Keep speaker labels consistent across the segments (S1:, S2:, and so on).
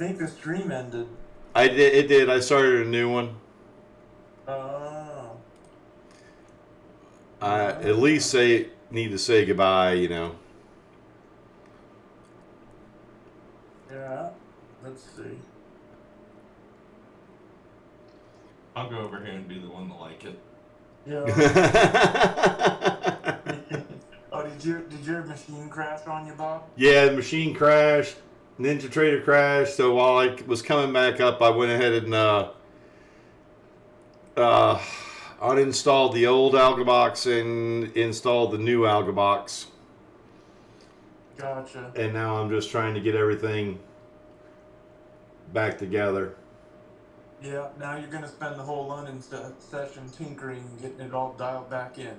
S1: think the stream ended.
S2: I did. It did. I started a new one.
S1: Oh.
S2: I at least need to say goodbye. You know.
S1: Yeah. Let's see.
S3: I'll go over here and be the one to like it.
S1: Yeah. Oh, did your machine crash on you, Bob?
S2: Yeah, the machine crashed. Ninja Trader crashed. So while I was coming back up, I went ahead and uninstalled the old Algobox and installed the new Algobox.
S1: Gotcha.
S2: And now I'm just trying to get everything back together.
S1: Yeah, now you're going to spend the whole London session tinkering, getting it all dialed back in.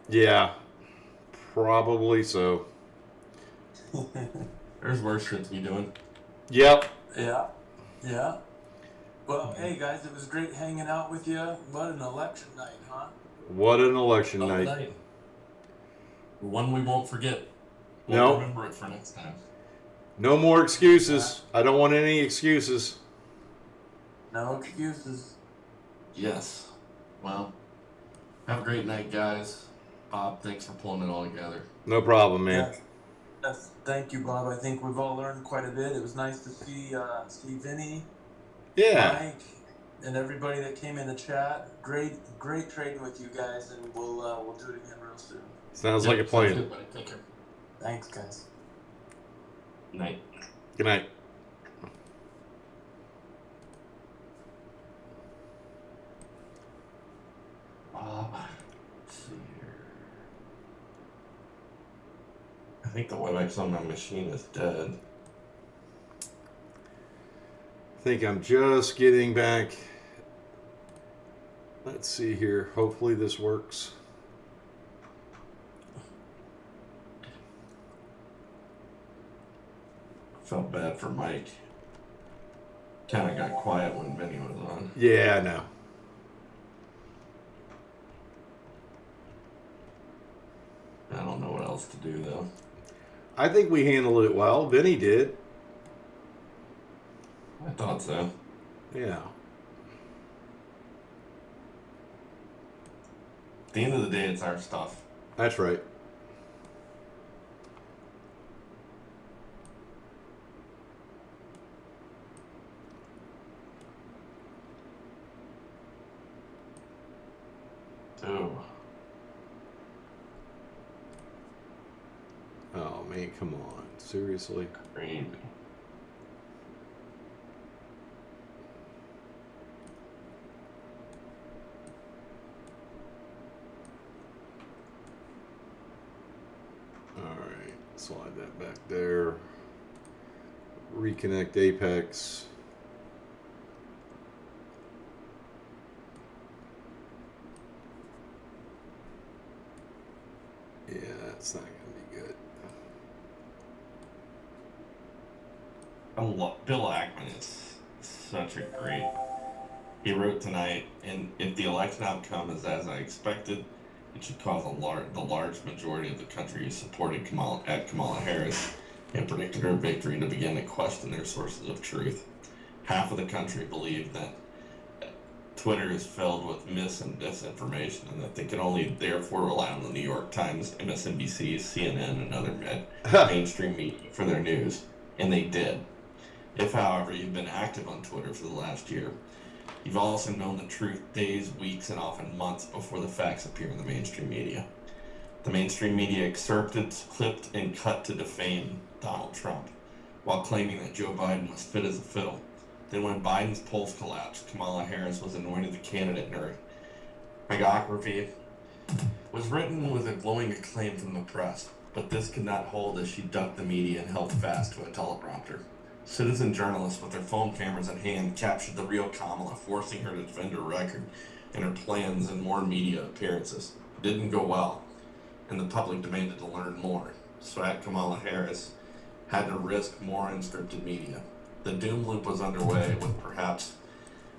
S2: Yeah, probably so.
S3: There's worse shit to be doing.
S2: Yep.
S1: Yeah. Well, hey guys, it was great hanging out with you. What an election night, huh?
S2: What an election night.
S3: One we won't forget.
S2: We'll
S3: remember it for next time.
S2: No more excuses. I don't want any excuses.
S1: No excuses.
S3: Yes. Well, have a great night, guys. Bob, thanks for pulling it all together.
S2: No problem, man.
S1: Yes. Thank you, Bob. I think we've all learned quite a bit. It was nice to see Vinny, Mike, and everybody that came in the chat. Great trading with you guys, and we'll do it again real soon.
S2: Sounds like a plan.
S3: Good, buddy. Take care.
S1: Thanks, guys.
S3: Night.
S2: Good night.
S3: Let's see here. I think the WebEx on my machine is dead.
S2: I think I'm just getting back. Let's see here. Hopefully this works.
S3: Felt bad for Mike. Kind of got quiet when Vinny was on.
S2: Yeah, I know.
S3: I don't know what else to do, though.
S2: I think we handled it well. Vinny did.
S3: I thought so.
S2: Yeah.
S3: At the end of the day, it's our stuff.
S2: That's right. Oh man, come on. Seriously?
S3: Crazy.
S2: Alright, slide that back there. Reconnect Apex. Yeah, that's not going to be good.
S3: Bill Ackman is such a great. He wrote tonight, and if the election outcome is as I expected, it should cause the large majority of the country who supported Kamala Harris and predicted her victory to begin to question their sources of truth. Half of the country believe that Twitter is filled with mis and disinformation, and that they can only therefore rely on the New York Times, MSNBC, CNN, and other mainstream media for their news. And they did. If, however, you've been active on Twitter for the last year, you've also known the truth days, weeks, and often months before the facts appear in the mainstream media. The mainstream media excerpted, clipped, and cut to defame Donald Trump, while claiming that Joe Biden was fit as a fiddle. Then when Biden's polls collapsed, Kamala Harris was anointed the candidate, and her biography was written with a glowing acclaim from the press. But this could not hold as she ducked the media and held fast to a teleprompter. Citizen journalists with their phone cameras in hand captured the real Kamala, forcing her to defend her record and her plans and more media appearances. It didn't go well, and the public demanded to learn more. So Kamala Harris had to risk more unscripted media. The doom loop was underway, with perhaps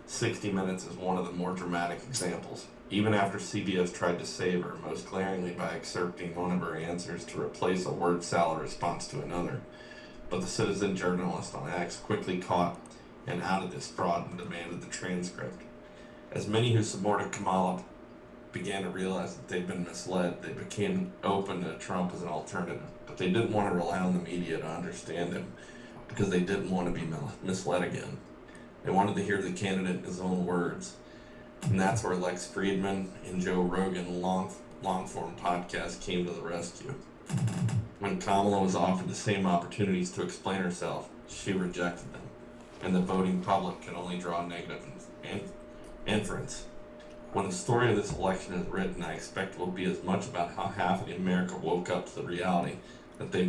S3: 60 Minutes as one of the more dramatic examples. Even after CBS tried to save her, most glaringly by excerpting one of her answers to replace a word salad response to another, but the citizen journalist on X quickly caught and outed this fraud and demanded the transcript. As many who supported Kamala began to realize that they'd been misled, they became open to Trump as an alternative, but they didn't want to rely on the media to understand him because they didn't want to be misled again. They wanted to hear the candidate in his own words, and that's where Lex Friedman and Joe Rogan long-form podcast came to the rescue. When Kamala was offered the same opportunities to explain herself, she rejected them, and the voting public could only draw negative inference. When the story of this election is written, I expect it will be as much about how half of America woke up to the reality that they've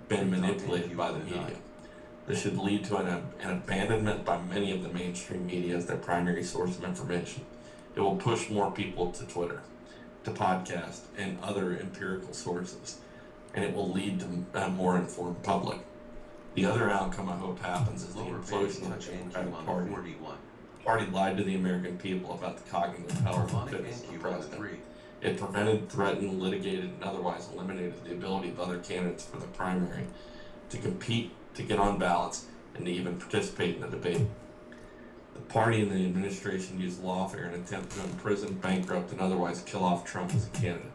S3: been manipulated by the media. This should lead to an abandonment by many of the mainstream media as their primary source of information. It will push more people to Twitter, to podcasts, and other empirical sources, and it will lead to a more informed public. The other outcome I hope happens is the implosion of the Democratic Party. The party lied to the American people about the cognitive power and fitness of the president. It prevented, threatened, litigated, and otherwise eliminated the ability of other candidates for the primary to compete, to get on ballots, and to even participate in the debate. The party and the administration used lawfare in an attempt to imprison, bankrupt, and otherwise kill off Trump as a candidate.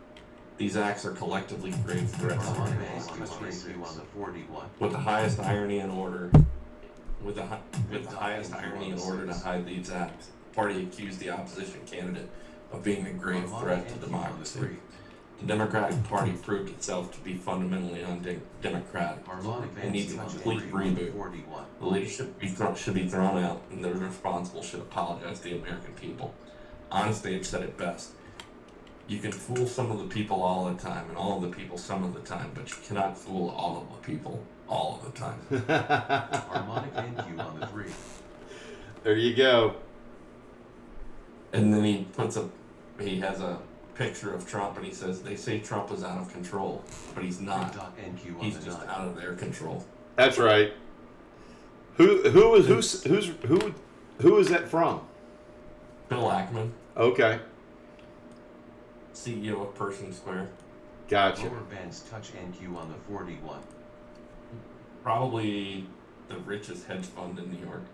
S3: These acts are collectively grave threats to our nation. With the highest irony in order, to hide these acts, the party accused the opposition candidate of being a grave threat to democracy. The Democratic Party proved itself to be fundamentally undemocratic. It needs a complete reboot. The leadership should be thrown out, and those responsible should apologize to the American people. Honestly, they've said it best. You can fool some of the people all the time, and all of the people some of the time, but you cannot fool all of the people all of the time.
S4: Harmonic NQ on the 3.
S2: There you go.
S3: And then he has a picture of Trump, and he says, they say Trump is out of control, but he's not. He's just out of their control.
S2: That's right. Who is that from?
S3: Bill Ackman,
S2: Okay.
S3: CEO of Pershing Square.
S2: Gotcha.
S4: Lower bands touch NQ on the 41.
S3: Probably the richest hedge fund in New York.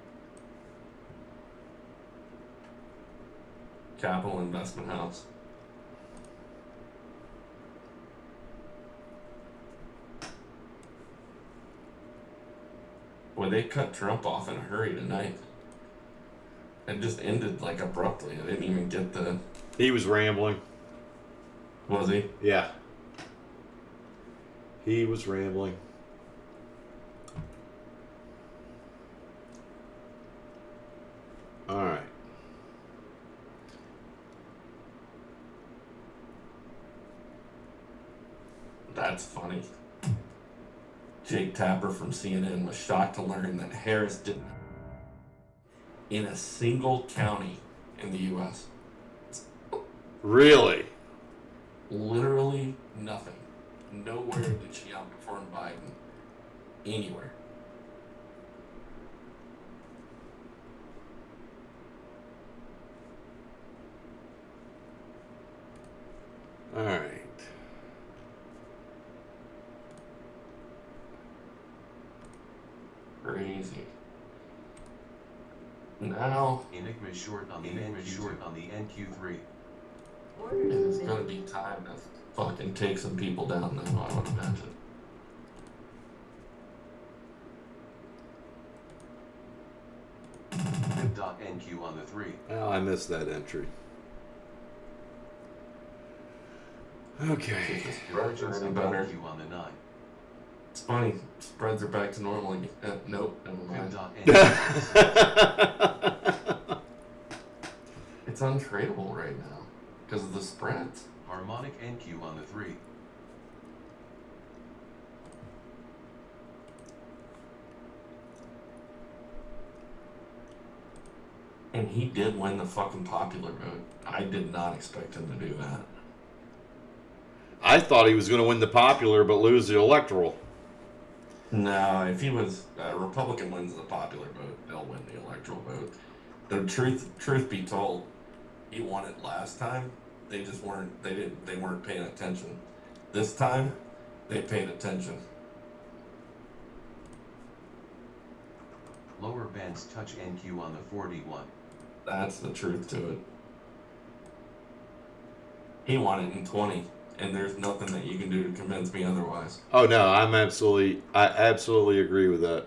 S3: Capital Investment House. Boy, they cut Trump off in a hurry tonight. It just ended like abruptly. I didn't even get the...
S2: He was rambling.
S3: Was he?
S2: Yeah. He was rambling. All right.
S3: That's funny. Jake Tapper from CNN was shocked to learn that Harris didn't in a single county in the U.S.
S2: Really?
S3: Literally nothing. Nowhere did she outperform Biden. Anywhere.
S2: All right.
S3: Crazy. Now
S4: Enigma short on the NQ3.
S3: it is gonna be time to fucking take some people down now, I would imagine.
S4: NQ on the 3.
S2: Oh, I missed that entry. Okay.
S3: Spreads are any better.
S4: NQ on the 9.
S3: It's funny, spreads are back to normal again. Nope, never mind. It's untradeable right now because of the spreads.
S4: Harmonic NQ on the 3.
S3: And he did win the fucking popular vote. I did not expect him to do that.
S2: I thought he was going to win the popular but lose the electoral.
S3: No, if he was Republican wins the popular vote, they'll win the electoral vote. The truth be told, he won it last time. They just weren't weren't paying attention. This time, they paid attention.
S4: Lower bands touch NQ on the 41.
S3: That's the truth to it. He won it in 20, and there's nothing that you can do to convince me otherwise.
S2: Oh no, I absolutely agree with that.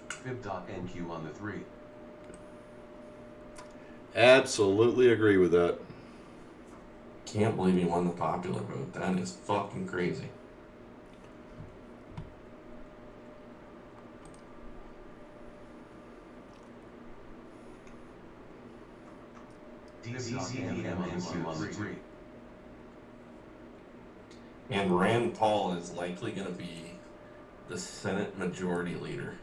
S4: Fib.NQ on the 3.
S2: Absolutely agree with that.
S3: Can't believe he won the popular vote. That is fucking crazy.
S4: DCCMNQ on the 3.
S3: And Rand Paul is likely going to be the Senate Majority Leader.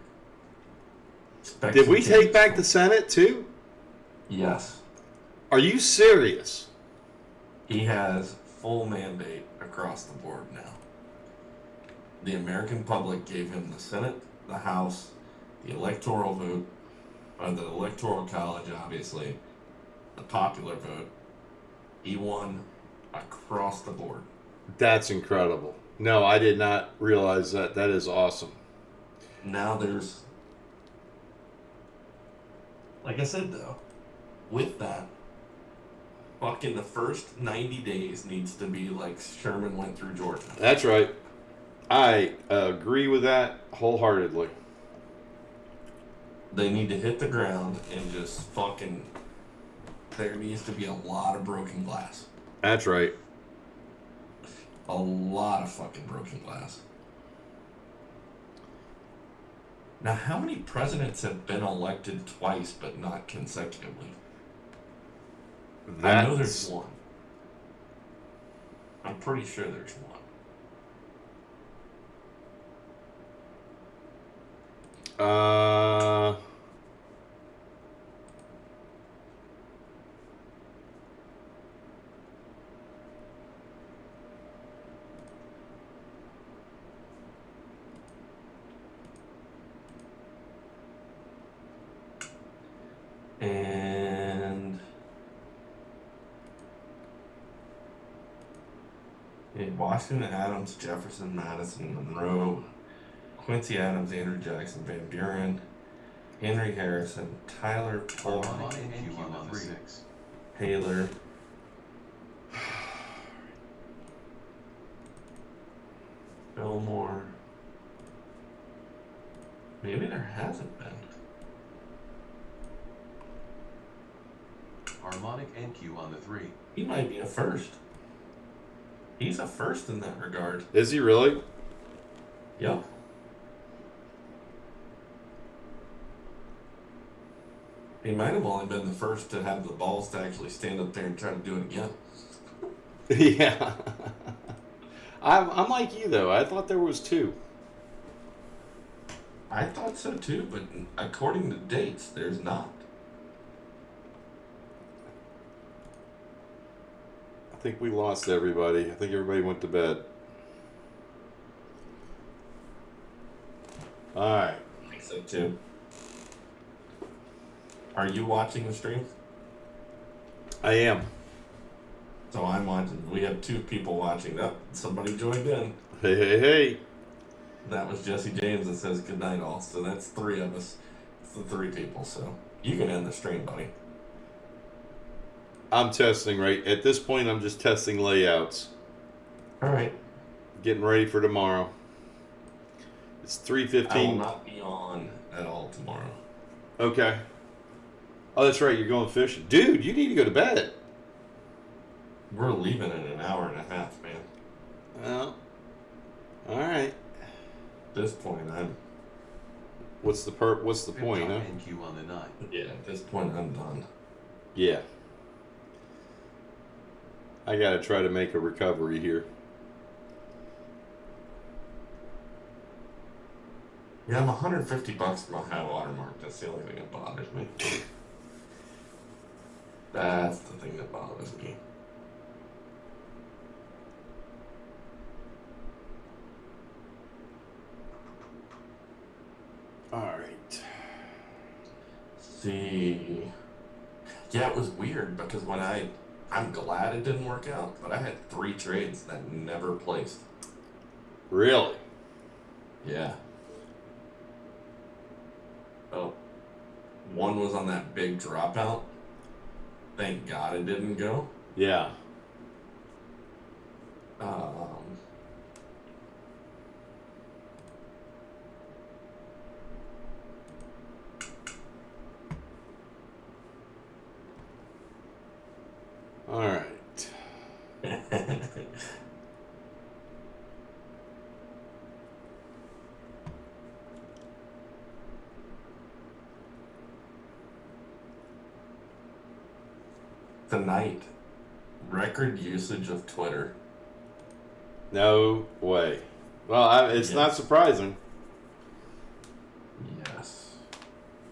S2: Did we take back the Senate too?
S3: Yes.
S2: Are you serious?
S3: He has full mandate across the board now. The American public gave him the Senate, the House, the electoral vote, or the electoral college, obviously, the popular vote. He won across the board.
S2: That's incredible. No, I did not realize that. That is awesome.
S3: Now there's, like I said though, with that, fucking the first 90 days needs to be like Sherman went through Georgia.
S2: That's right. I agree with that wholeheartedly.
S3: They need to hit the ground and just fucking, there needs to be a lot of broken glass.
S2: That's right.
S3: A lot of fucking broken glass. Now, how many presidents have been elected twice but not consecutively? I know there's one. I'm pretty sure there's one. And Washington, Adams, Jefferson, Madison, Monroe, Quincy Adams, Andrew Jackson, Van Buren, Henry Harrison, Tyler Polk,
S4: NQ on the 6.
S3: Taylor, Fillmore. Maybe there hasn't been.
S4: Harmonic NQ on the 3.
S3: He might be a first. He's a first in that regard.
S2: Is he really?
S3: Yep. He might have only been the first to have the balls to actually stand up there and try to do it again.
S2: Yeah. I'm like you though. I thought there was two.
S3: I thought so too, but according to dates, there's not.
S2: I think we lost everybody. I think everybody went to bed. All right.
S3: I think so too. Are you watching the stream?
S2: I am.
S3: So I'm watching. We have two people watching. Oh, somebody joined in.
S2: Hey, hey, hey.
S3: That was Jesse James that says good night all. So that's three of us. It's the three people. So you can end the stream, buddy.
S2: I'm testing right at this point. I'm just testing layouts.
S3: All right.
S2: Getting ready for tomorrow. It's 3:15.
S3: I will not be on at all tomorrow.
S2: Okay. Oh, that's right. You're going fishing, dude. You need to go to bed.
S3: We're leaving in an hour and a half, man.
S2: Well, all right.
S3: At this point, I'm.
S2: What's the point, huh?
S4: NQ on the 9.
S3: Yeah, at this point, I'm done.
S2: Yeah. I gotta try to make a recovery here.
S3: Yeah, I'm $150 from a high water mark. That's the only thing that bothers me. That's the thing that bothers me.
S2: All right.
S3: See. Yeah, it was weird because when I'm glad it didn't work out, but I had 3 trades that never placed.
S2: Really?
S3: Yeah. Oh, one was on that big dropout. Thank God it didn't go.
S2: Yeah. All right.
S3: Tonight, record usage of Twitter.
S2: No way. Well, it's not surprising.
S3: Yes.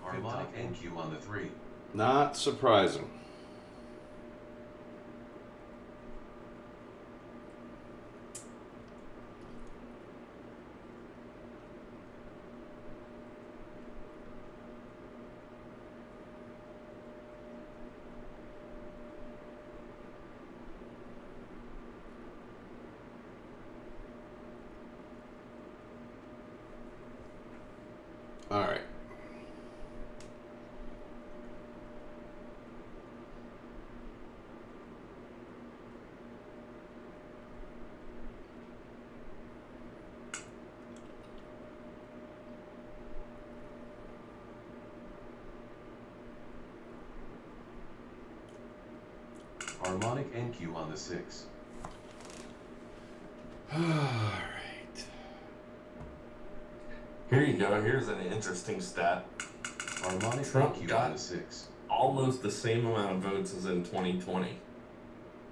S4: Harmonic NQ on the 3.
S2: Not surprising. All right.
S4: Harmonic NQ on the 6.
S2: All right.
S3: Here you go. Here's an interesting stat.
S4: Harmonic
S3: Trump
S4: NQ
S3: got
S4: on the 6.
S3: almost the same amount of votes as in 2020.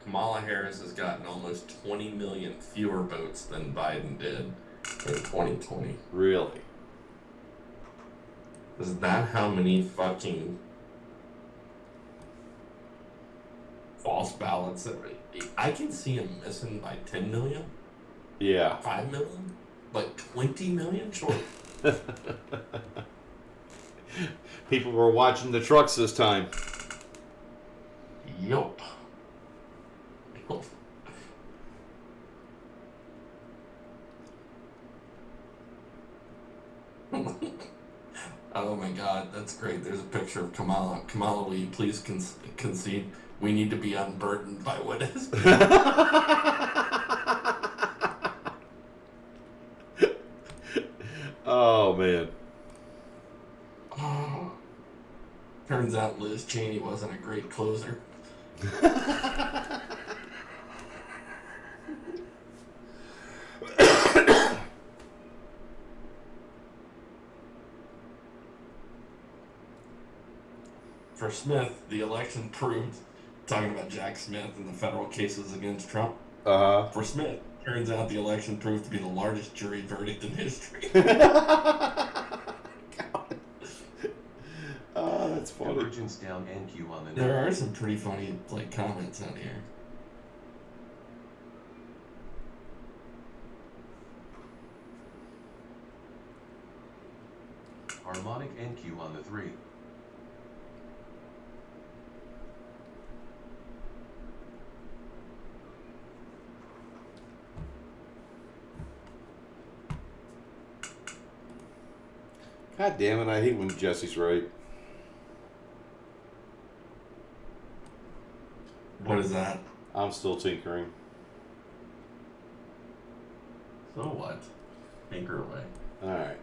S3: Kamala Harris has gotten almost 20 million fewer votes than Biden did in 2020.
S2: Really?
S3: Is that how many fucking false ballots that I can see him missing by 10 million,
S2: Yeah.
S3: 5 million, but 20 million short?
S2: People were watching the trucks this time.
S3: Yup. Oh my God, that's great. There's a picture of Kamala. Kamala, will you please concede? We need to be unburdened by what has been.
S2: Oh, man.
S3: Turns out Liz Cheney wasn't a great closer. For Smith, the election proved, talking about Jack Smith and the federal cases against Trump. For Smith, turns out the election proved to be the largest jury verdict in history.
S2: Oh, that's funny.
S4: Convergence down NQ on the 9.
S3: There are some pretty funny comments out here.
S4: Harmonic NQ on the 3.
S2: God damn it, I hate when Jesse's right.
S3: What is that?
S2: I'm still tinkering.
S3: So what? Tinker away.
S2: Alright.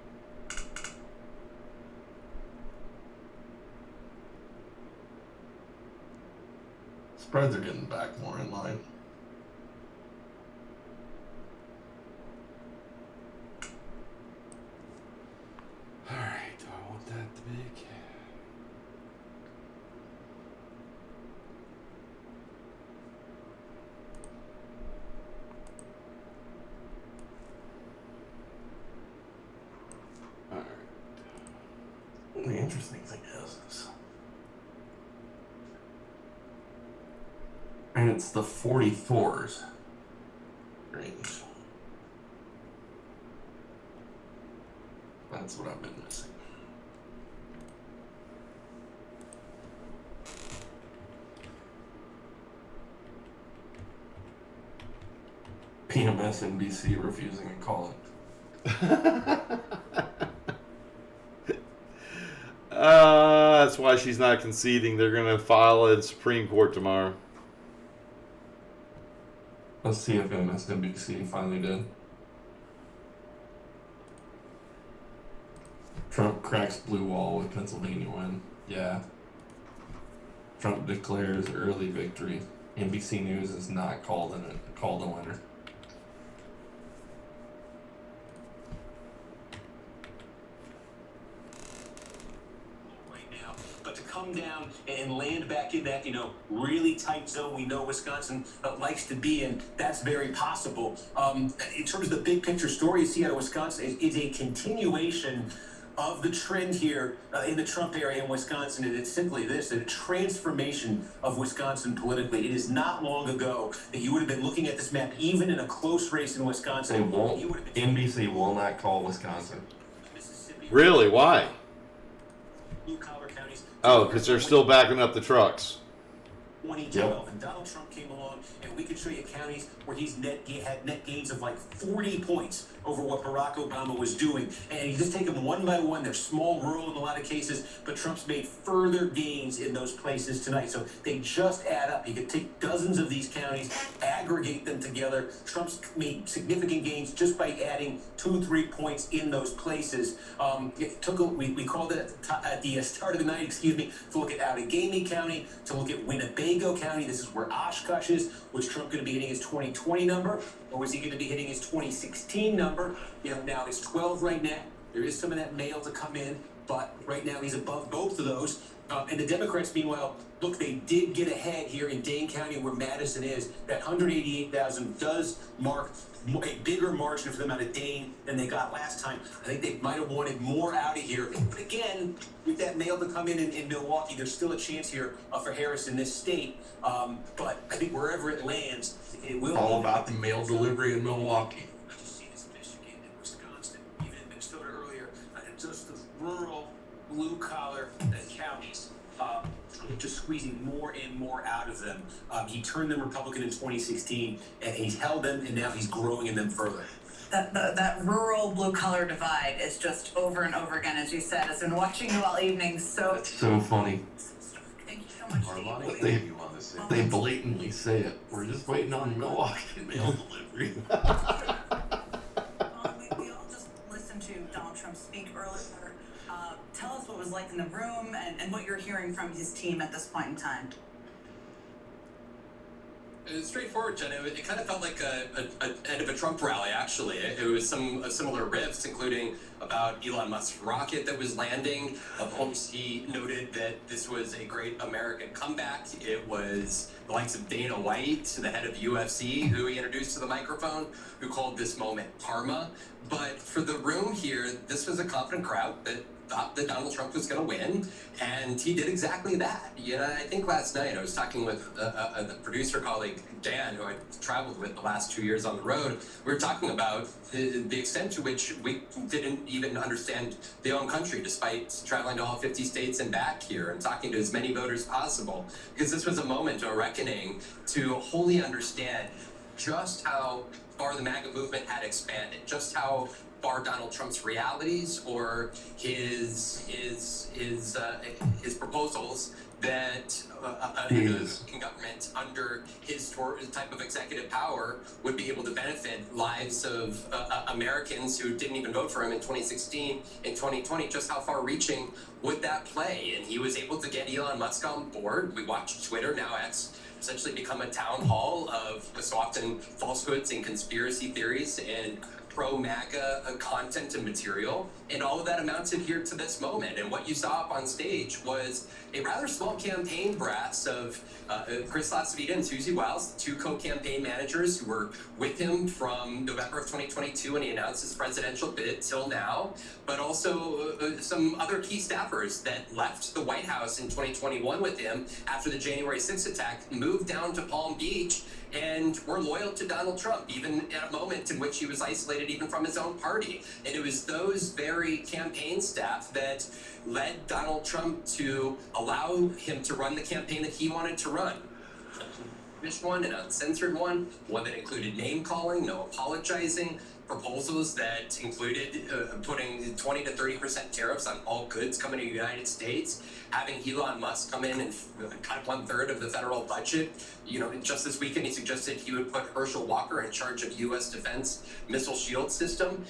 S3: Spreads are getting back more in line.
S2: Alright, do I want that to big? Alright.
S3: The interesting thing is, and it's the 44s range. That's what I've been missing. PMSNBC refusing to call it.
S2: That's why she's not conceding. They're going to file it in Supreme Court tomorrow.
S3: Let's see if MSNBC finally did. Trump cracks blue wall with Pennsylvania win. Yeah. Trump declares early victory. NBC News is not called a winner.
S5: But to come down and land back in that, really tight zone we know Wisconsin likes to be in, that's very possible. In terms of the big picture story you see out of Wisconsin is a continuation of the trend here in the Trump area in Wisconsin, and it's simply this: a transformation of Wisconsin politically. It is not long ago that you would have been looking at this map, even in a close race in Wisconsin.
S3: They won't. NBC will not call Wisconsin.
S2: Really? Why?
S5: Blue-collar counties.
S2: Oh, because they're still backing up the trucks.
S5: 2012, and Donald Trump came along, and we could show you counties where he had net gains of like 40 points over what Barack Obama was doing. And you just take them one by one. They're small, rural in a lot of cases, but Trump's made further gains in those places tonight. So they just add up. You could take dozens of these counties, aggregate them together. Trump's made significant gains just by adding 2-3 points in those places. We called it at the start of the night, to look at Allegheny County, to look at Winnebago County. This is where Oshkosh is. Was Trump going to be hitting his 2020 number, or was he going to be hitting his 2016 number? Now it's 12 right now. There is some of that mail to come in, but right now he's above both of those. And the Democrats, meanwhile, look, they did get ahead here in Dane County where Madison is. That 188,000 does mark a bigger margin for them out of Dane than they got last time. I think they might have wanted more out of here. But again, with that mail to come in Milwaukee, there's still a chance here for Harris in this state. But I think wherever it lands, it will.
S3: All about the mail delivery in Milwaukee.
S5: Michigan and Wisconsin, even in Minnesota earlier, just the rural blue-collar counties, just squeezing more and more out of them. He turned them Republican in 2016, and he's held them, and now he's growing in them further.
S6: That rural blue-collar divide is just over and over again, as you said. I've been watching you all evening, so...
S3: That's so funny.
S6: Thank you so much,
S4: Harmonic
S6: Steve.
S4: NQ on the 6.
S3: They blatantly say it. We're just waiting on Milwaukee mail delivery.
S6: We all just listened to Donald Trump speak earlier. Tell us what it was like in the room and what you're hearing from his team at this point in time.
S7: It was straightforward, Jen. It kind of felt like a end of a Trump rally, actually. It was some similar riffs, including about Elon Musk's rocket that was landing. He noted that this was a great American comeback. It was the likes of Dana White, the head of UFC, who he introduced to the microphone, who called this moment karma. But for the room here, this was a confident crowd that thought that Donald Trump was going to win, and he did exactly that. I think last night I was talking with the producer colleague, Dan, who I traveled with the last 2 years on the road. We were talking about the extent to which we didn't even understand the own country, despite traveling to all 50 states and back here and talking to as many voters as possible, because this was a moment, a reckoning, to wholly understand just how far the MAGA movement had expanded, just how far Donald Trump's realities or his proposals that the Republican government under his type of executive power would be able to benefit lives of Americans who didn't even vote for him in 2016 and 2020. Just how far-reaching would that play? And he was able to get Elon Musk on board. We watched Twitter, now X, essentially become a town hall of so often falsehoods and conspiracy theories and pro-MAGA content and material, and all of that amounted here to this moment. And what you saw up on stage was a rather small campaign brass of Chris Lasavita and Susie Wiles, the two co-campaign managers who were with him from November of 2022 when he announced his presidential bid till now, but also some other key staffers that left the White House in 2021 with him after the January 6th attack, moved down to Palm Beach, and were loyal to Donald Trump, even at a moment in which he was isolated even from his own party. And it was those very campaign staff that led Donald Trump to allow him to run the campaign that he wanted to run. One, an uncensored one that included name-calling, no apologizing, proposals that included putting 20 to 30% tariffs on all goods coming to the United States, having Elon Musk come in and cut 1/3 of the federal budget. Just this weekend, he suggested he would put Herschel Walker in charge of U.S. defense missile shield system.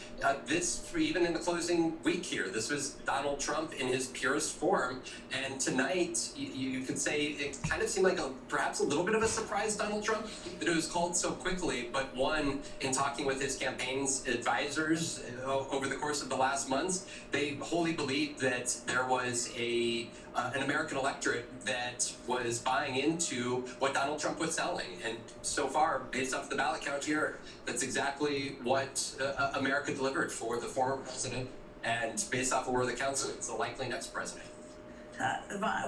S7: Even in the closing week here, this was Donald Trump in his purest form. And tonight, you could say it kind of seemed like perhaps a little bit of a surprise, Donald Trump, that it was called so quickly. But one, in talking with his campaign's advisors over the course of the last months, they wholly believed that there was an American electorate that was buying into what Donald Trump was selling. And so far, based off the ballot count here, that's exactly what America delivered for the former president. And based off of where the council is, the likely next president.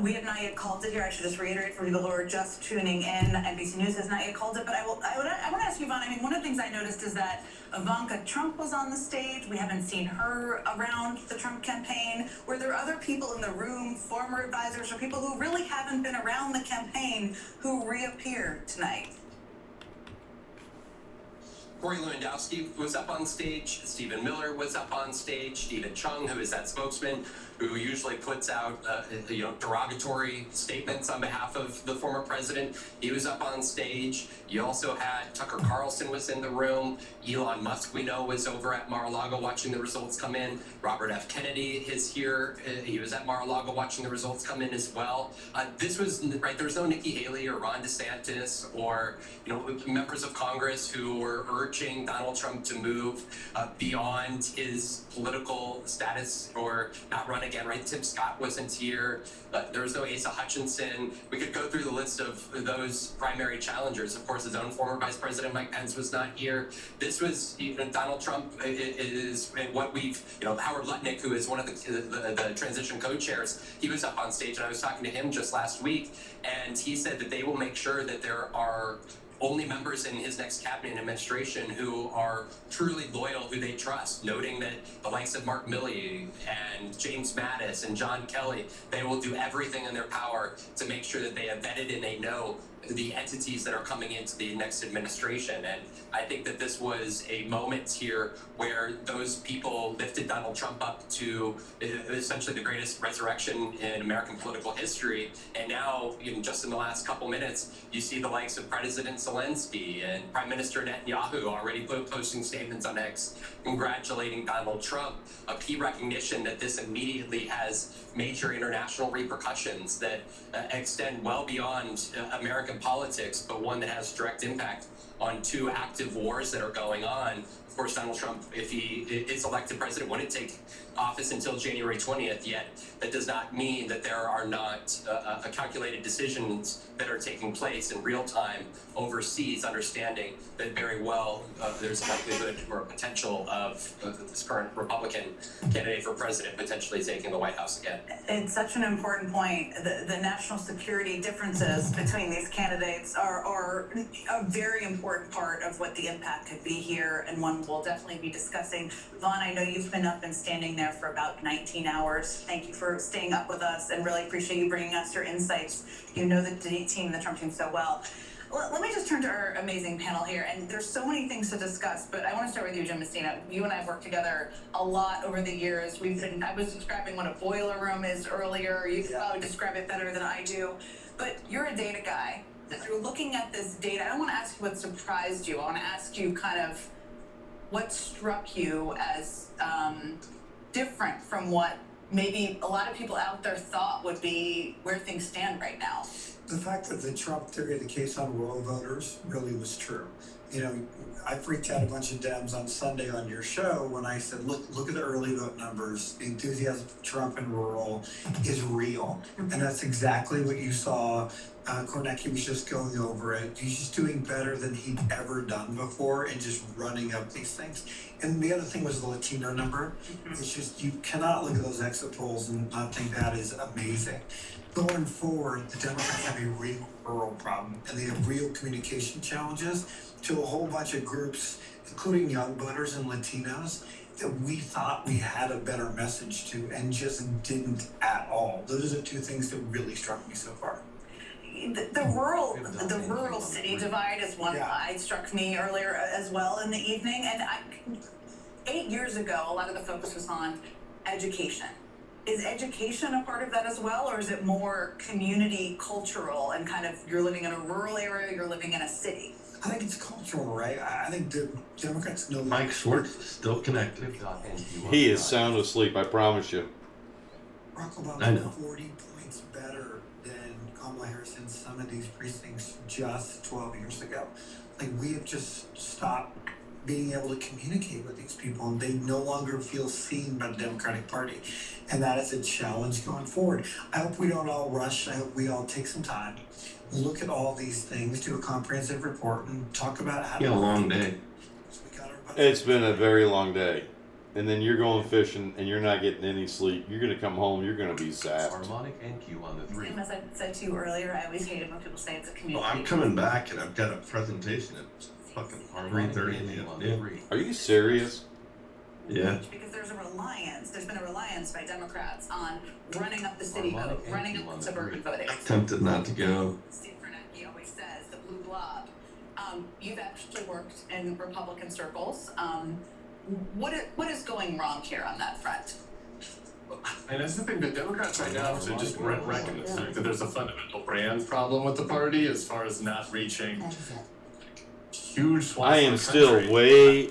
S6: We have not yet called it here. I should just reiterate for people who are just tuning in. NBC News has not yet called it, but I want to ask you, Yvonne. I mean, one of the things I noticed is that Ivanka Trump was on the stage. We haven't seen her around the Trump campaign. Were there other people in the room, former advisors, or people who really haven't been around the campaign who reappeared tonight?
S7: Corey Lewandowski was up on stage. Stephen Miller was up on stage. Stephen Chung, who is that spokesman, who usually puts out derogatory statements on behalf of the former president. He was up on stage. You also had Tucker Carlson was in the room. Elon Musk, we know, was over at Mar-a-Lago watching the results come in. Robert F. Kennedy is here. He was at Mar-a-Lago watching the results come in as well. This was, right, there was no Nikki Haley or Ron DeSantis or, members of Congress who were urging Donald Trump to move beyond his political status or not run again, right? Tim Scott wasn't here. There was no Asa Hutchinson. We could go through the list of those primary challengers. Of course, his own former Vice President Mike Pence was not here. This was Donald Trump is what we've, Howard Lutnick, who is one of the transition co-chairs, he was up on stage, and I was talking to him just last week, and he said that they will make sure that there are only members in his next cabinet administration who are truly loyal, who they trust, noting that the likes of Mark Milley and James Mattis and John Kelly, they will do everything in their power to make sure that they have vetted and they know the entities that are coming into the next administration. And I think that this was a moment here where those people lifted Donald Trump up to essentially the greatest resurrection in American political history. And now, just in the last couple minutes, you see the likes of President Zelensky and Prime Minister Netanyahu already posting statements on X congratulating Donald Trump, a key recognition that this immediately has major international repercussions that extend well beyond American politics, but one that has direct impact on two active wars that are going on. Of course, Donald Trump, if he is elected president, wouldn't take office until January 20th, yet that does not mean that there are not calculated decisions that are taking place in real time overseas, understanding that very well there's a likelihood or potential of this current Republican candidate for president potentially taking the White House again.
S6: It's such an important point. The national security differences between these candidates are a very important part of what the impact could be here, and one we'll definitely be discussing. Vaughn, I know you've been up and standing there for about 19 hours. Thank you for staying up with us, and really appreciate you bringing us your insights. You know the team, the Trump team so well. Let me just turn to our amazing panel here, and there's so many things to discuss, but I want to start with you, Jim Messina. You and I have worked together a lot over the years. I was describing what a boiler room is earlier. You could probably describe it better than I do, but you're a data guy. If you're looking at this data, I don't want to ask you what surprised you. I want to ask you kind of what struck you as different from what maybe a lot of people out there thought would be where things stand right now.
S8: The fact that the Trump theory of the case on rural voters really was true. I freaked out a bunch of Dems on Sunday on your show when I said, look at the early vote numbers. The enthusiasm for Trump in rural is real. And that's exactly what you saw. Kornacki was just going over it. He's just doing better than he'd ever done before and just running up these things. And the other thing was the Latino number. It's just, you cannot look at those exit polls and not think that is amazing. Going forward, the Democrats have a real rural problem, and they have real communication challenges to a whole bunch of groups, including young voters and Latinos, that we thought we had a better message to and just didn't at all. Those are the two things that really struck me so far.
S6: The rural city divide is one that struck me earlier as well in the evening, and 8 years ago, a lot of the focus was on education. Is education a part of that as well, or is it more community cultural and kind of you're living in a rural area, you're living in a city?
S8: I think it's cultural, right? I think the Democrats know.
S3: Mike Schwartz is still connected.
S2: He is sound asleep, I promise you.
S8: Barack
S3: I
S8: Obama
S3: know.
S8: 40 points better than Kamala Harris in some of these precincts just 12 years ago. Like, we have just stopped being able to communicate with these people, and they no longer feel seen by the Democratic Party. And that is a challenge going forward. I hope we don't all rush. I hope we all take some time, look at all these things, do a comprehensive report, and talk about how
S3: Yeah, a long day.
S8: So we got everybody-
S2: It's been a very long day. And then you're going fishing and you're not getting any sleep. You're going to come home, you're going to be zapped.
S4: Harmonic NQ on the 3.
S6: Same as I said to you earlier, I always hate it when people say it's a community.
S3: Well, I'm coming back and I've got a presentation at fucking
S4: Harmonic
S3: 3:30 in the
S4: NQ on the
S3: afternoon.
S4: 3.
S2: Are you serious?
S3: Yeah.
S6: Because there's been a reliance by Democrats on running up the city
S4: Harmonic
S6: vote, running
S4: NQ
S6: up
S4: on
S6: the
S4: the
S6: suburban
S4: 3.
S6: voting.
S3: Tempted not to go.
S6: Steve Bernanke always says the blue blob. You've actually worked in Republican circles. What is going wrong here on that front?
S9: And that's the thing, the Democrats right now should just reckon the fact that there's a fundamental brand problem with the party as far as not reaching huge swaths
S2: I
S9: of
S2: am
S9: the
S2: still
S9: country.
S2: way.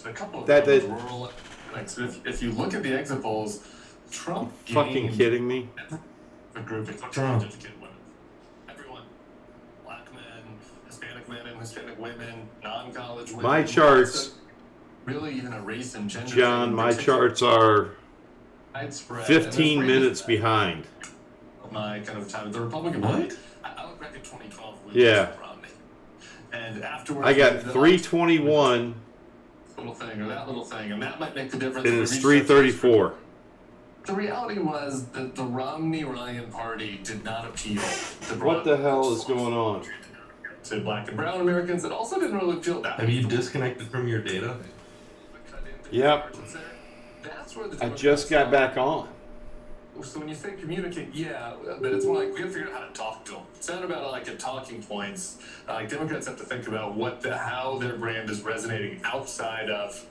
S9: A couple of
S2: that-
S9: those rural, like, so if you look at the exit polls, Trump
S2: Fucking
S9: gained
S2: kidding me?
S9: a group of
S3: Trump.
S9: educated women. Everyone. Black men, Hispanic men and Hispanic women, non-college women.
S2: My charts,
S9: Really even a race and gender
S2: John,
S9: thing.
S2: my
S9: There's
S2: charts are
S9: widespread, and
S2: 15
S9: there's
S2: minutes
S9: ranges
S2: behind.
S9: of my kind of time. The Republican
S3: What?
S9: Party, I look back at 2012 with
S2: Yeah.
S9: Romney. And afterwards,
S2: I got
S9: the
S2: 321
S9: little thing or that little thing, and that might make the difference.
S2: and
S9: if
S2: it's
S9: we reach that
S2: 334.
S9: The reality was that the Romney-Ryan party did not appeal to
S2: What the hell is going on?
S9: to black and brown Americans. It also didn't really appeal that.
S3: Have you disconnected from your data?
S2: Yep.
S9: That's where the
S2: I just got back on.
S9: So when you say communicate, yeah, but it's more like we have to figure out how to talk to them. It's not about like a talking points. Like Democrats have to think about how their brand is resonating outside of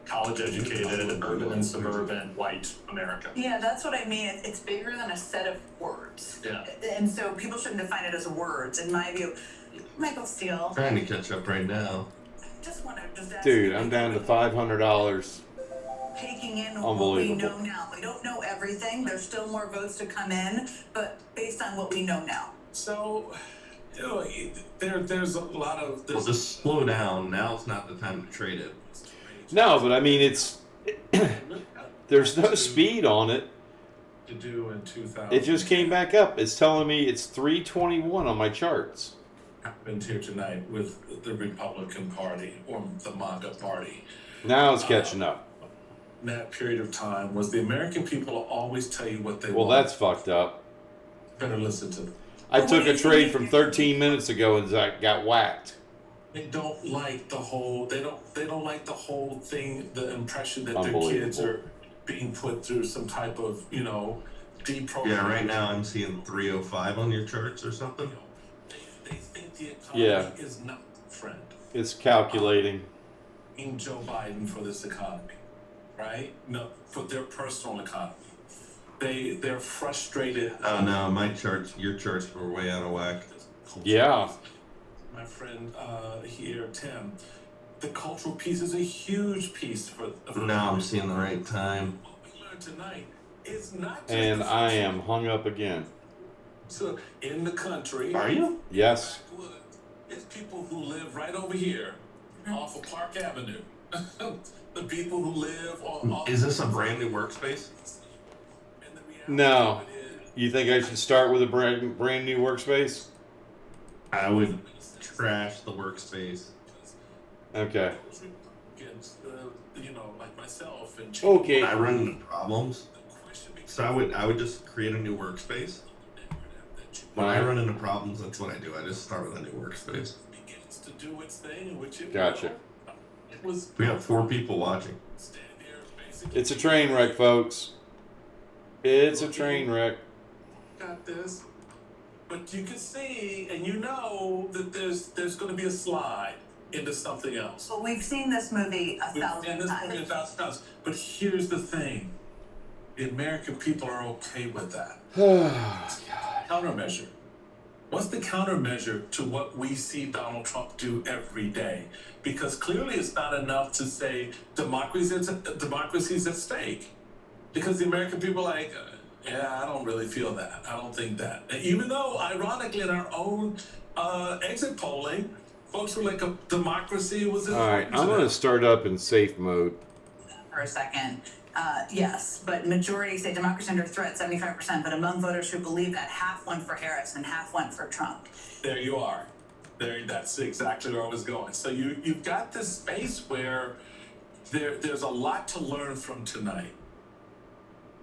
S9: college-educated, urban and suburban white America.
S6: Yeah, that's what I mean. It's bigger than a set of words.
S9: Yeah.
S6: And so people shouldn't define it as words, in my view. Michael Steele,
S3: Trying to catch up right now.
S6: just want to just ask
S2: Dude,
S6: you,
S2: I'm down to $500.
S6: taking in what we
S2: Unbelievable.
S6: know now. We don't know everything. There's still more votes to come in, but based on what we know now.
S9: So, you know, there's a lot of
S3: Well, just slow down. Now's not the time to trade it.
S2: No, but I mean, there's no speed on it.
S9: to do in 2000.
S2: It just came back up. It's telling me it's 321 on my charts.
S9: Happened here tonight with the Republican Party or the MAGA Party.
S2: Now it's catching up.
S9: In that period of time, was the American people will always tell you what they
S2: Well,
S9: want.
S2: that's fucked up.
S9: Better listen to them.
S2: I took a trade from 13 minutes ago and got whacked.
S9: They don't like the whole. They don't like the whole thing. The impression that their kids
S2: Unbelievable.
S9: are being put through some type of deprogramming.
S3: Yeah, right now I'm seeing 305 on your charts or something.
S9: They think the economy
S2: Yeah.
S9: is not a friend.
S2: It's calculating.
S9: In Joe Biden for this economy, right? No, for their personal economy. They're frustrated.
S3: Oh no, your charts were way out of whack.
S2: Yeah.
S9: My friend here, Tim, the cultural piece is a huge piece for.
S3: Now I'm seeing the right time.
S9: What we learned tonight is not just
S2: And
S9: the
S2: I am hung up again.
S9: So in the country.
S3: Are you?
S2: Yes.
S9: It's people who live right over here off of Park Avenue. The people who live on.
S3: Is this a brand new workspace?
S9: And the reality
S2: No.
S9: of it is,
S2: You think I should start with a brand new workspace?
S3: I would trash the workspace.
S2: Okay.
S9: against, like myself and
S2: Okay.
S3: I run into problems, so I would just create a new workspace. When I run into problems, that's what I do. I just start with a new workspace.
S9: begins to do its thing, which it
S2: Gotcha.
S9: will. It was
S3: We have 4 people watching.
S9: stand here basically.
S2: It's a train wreck, folks. It's a train wreck.
S9: Got this, but you can see and you know that there's going to be a slide. into something else.
S6: Well, we've seen this movie a
S9: We've
S6: thousand
S9: seen this
S6: times.
S9: movie 1,000 times. But here's the thing. The American people are okay with that. Countermeasure. What's the countermeasure to what we see Donald Trump do every day? Because clearly it's not enough to say democracy's at stake. Because the American people are like, yeah, I don't really feel that. I don't think that. And even though, ironically, in our own exit polling, folks were like, a democracy was in.
S2: All right, I'm going to start up in safe mode.
S6: For a second. Yes, but majority say democracy under threat, 75%, but among voters who believe that, half went for Harris and half went for Trump.
S9: There you are. That's exactly where I was going. So you've got this space where there's a lot to learn from tonight.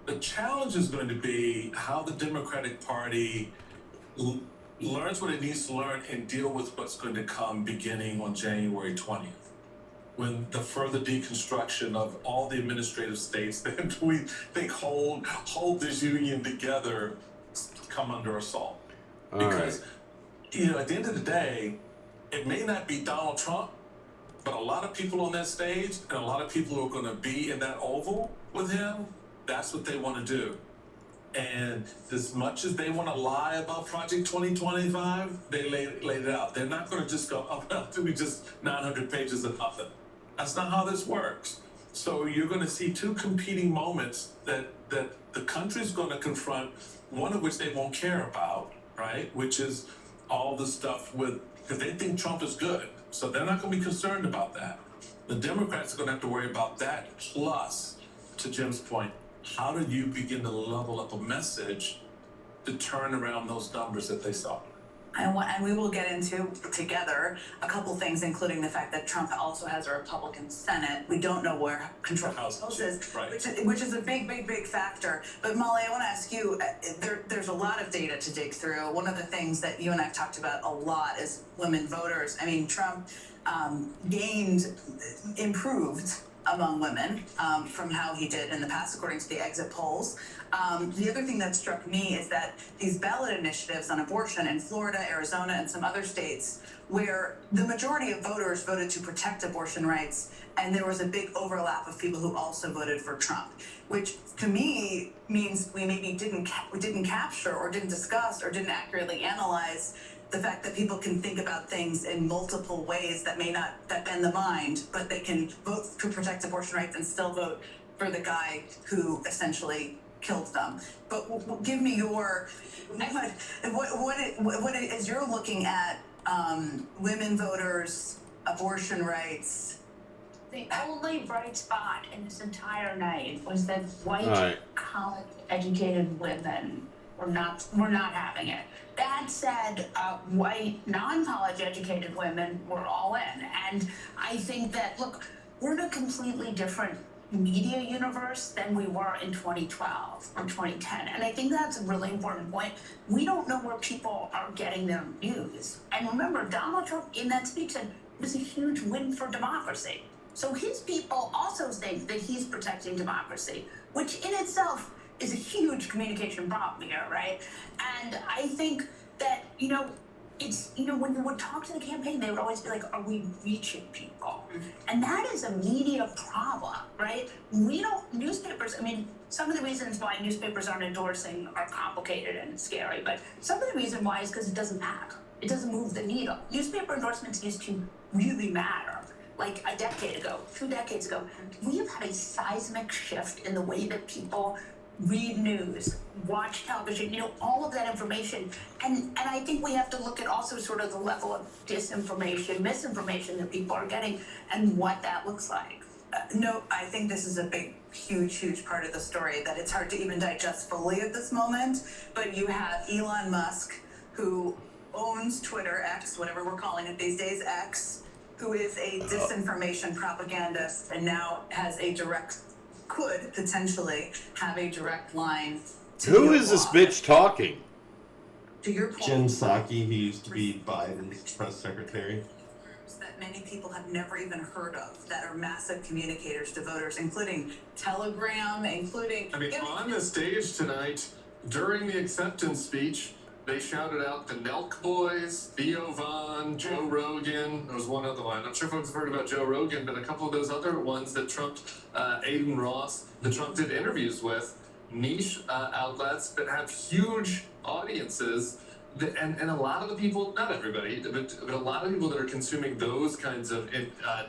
S9: The challenge is going to be how the Democratic Party learns what it needs to learn and deal with what's going to come beginning on January 20th. When the further deconstruction of all the administrative states that we think hold this union together come under assault. Because, at the end of the day, it may not be Donald Trump, but a lot of people on that stage and a lot of people who are going to be in that oval with him, that's what they want to do. And as much as they want to lie about Project 2025, they laid it out. They're not going to just go, oh, well, do we just 900 pages of nothing? That's not how this works. So you're going to see two competing moments that the country's going to confront, one of which they won't care about, right? Which is all the stuff because they think Trump is good. So they're not going to be concerned about that. The Democrats are going to have to worry about that. Plus, to Jim's point, how do you begin to level up a message to turn around those numbers that they saw?
S6: And we will get into together a couple things, including the fact that Trump also has a Republican Senate. We don't know where control of the House is,
S9: right.
S6: which is a big factor. But Molly, I want to ask you, there's a lot of data to dig through. One of the things that you and I have talked about a lot is women voters. I mean, Trump improved among women from how he did in the past, according to the exit polls. The other thing that struck me is that these ballot initiatives on abortion in Florida, Arizona, and some other states, where the majority of voters voted to protect abortion rights, and there was a big overlap of people who also voted for Trump, which to me means we maybe didn't capture or didn't discuss or didn't accurately analyze the fact that people can think about things in multiple ways that bend the mind, but they can vote to protect abortion rights and still vote for the guy who essentially killed them. But give me your, what as you're looking at women voters, abortion rights.
S10: The only bright spot in this entire night was that white college-educated women were not having it. That said, white, non-college educated women were all in. And I think that, look, we're in a completely different media universe than we were in 2012 or 2010. And I think that's a really important point. We don't know where people are getting their news. And remember, Donald Trump in that speech said it was a huge win for democracy. So his people also think that he's protecting democracy, which in itself is a huge communication problem here, right? And I think that, it's, when you would talk to the campaign, they would always be like, are we reaching people? And that is a media problem, right? Newspapers, some of the reasons why newspapers aren't endorsing are complicated and scary, but some of the reason why is because it doesn't matter. It doesn't move the needle. Newspaper endorsements used to really matter. Like a decade ago, 2 decades ago, we have had a seismic shift in the way that people read news, watch television, all of that information. And I think we have to look at also sort of the level of disinformation, misinformation that people are getting and what that looks like.
S6: No, I think this is a big, huge part of the story that it's hard to even digest fully at this moment. But you have Elon Musk, who owns Twitter, X, whatever we're calling it these days, X, who is a disinformation propagandist and now could potentially have a direct line to
S2: Who is this bitch talking?
S6: To your point,
S3: Jen Psaki, who used to be Biden's press secretary.
S6: That many people have never even heard of, that are massive communicators to voters, including Telegram, including...
S9: On the stage tonight, during the acceptance speech, they shouted out the Nelk Boys, Theo Von, Joe Rogan. There was one other one. I'm sure folks have heard about Joe Rogan, but a couple of those other ones that Trump, Aiden Ross, that Trump did interviews with, niche outlets that have huge audiences. And a lot of the people, not everybody, but a lot of people that are consuming those kinds of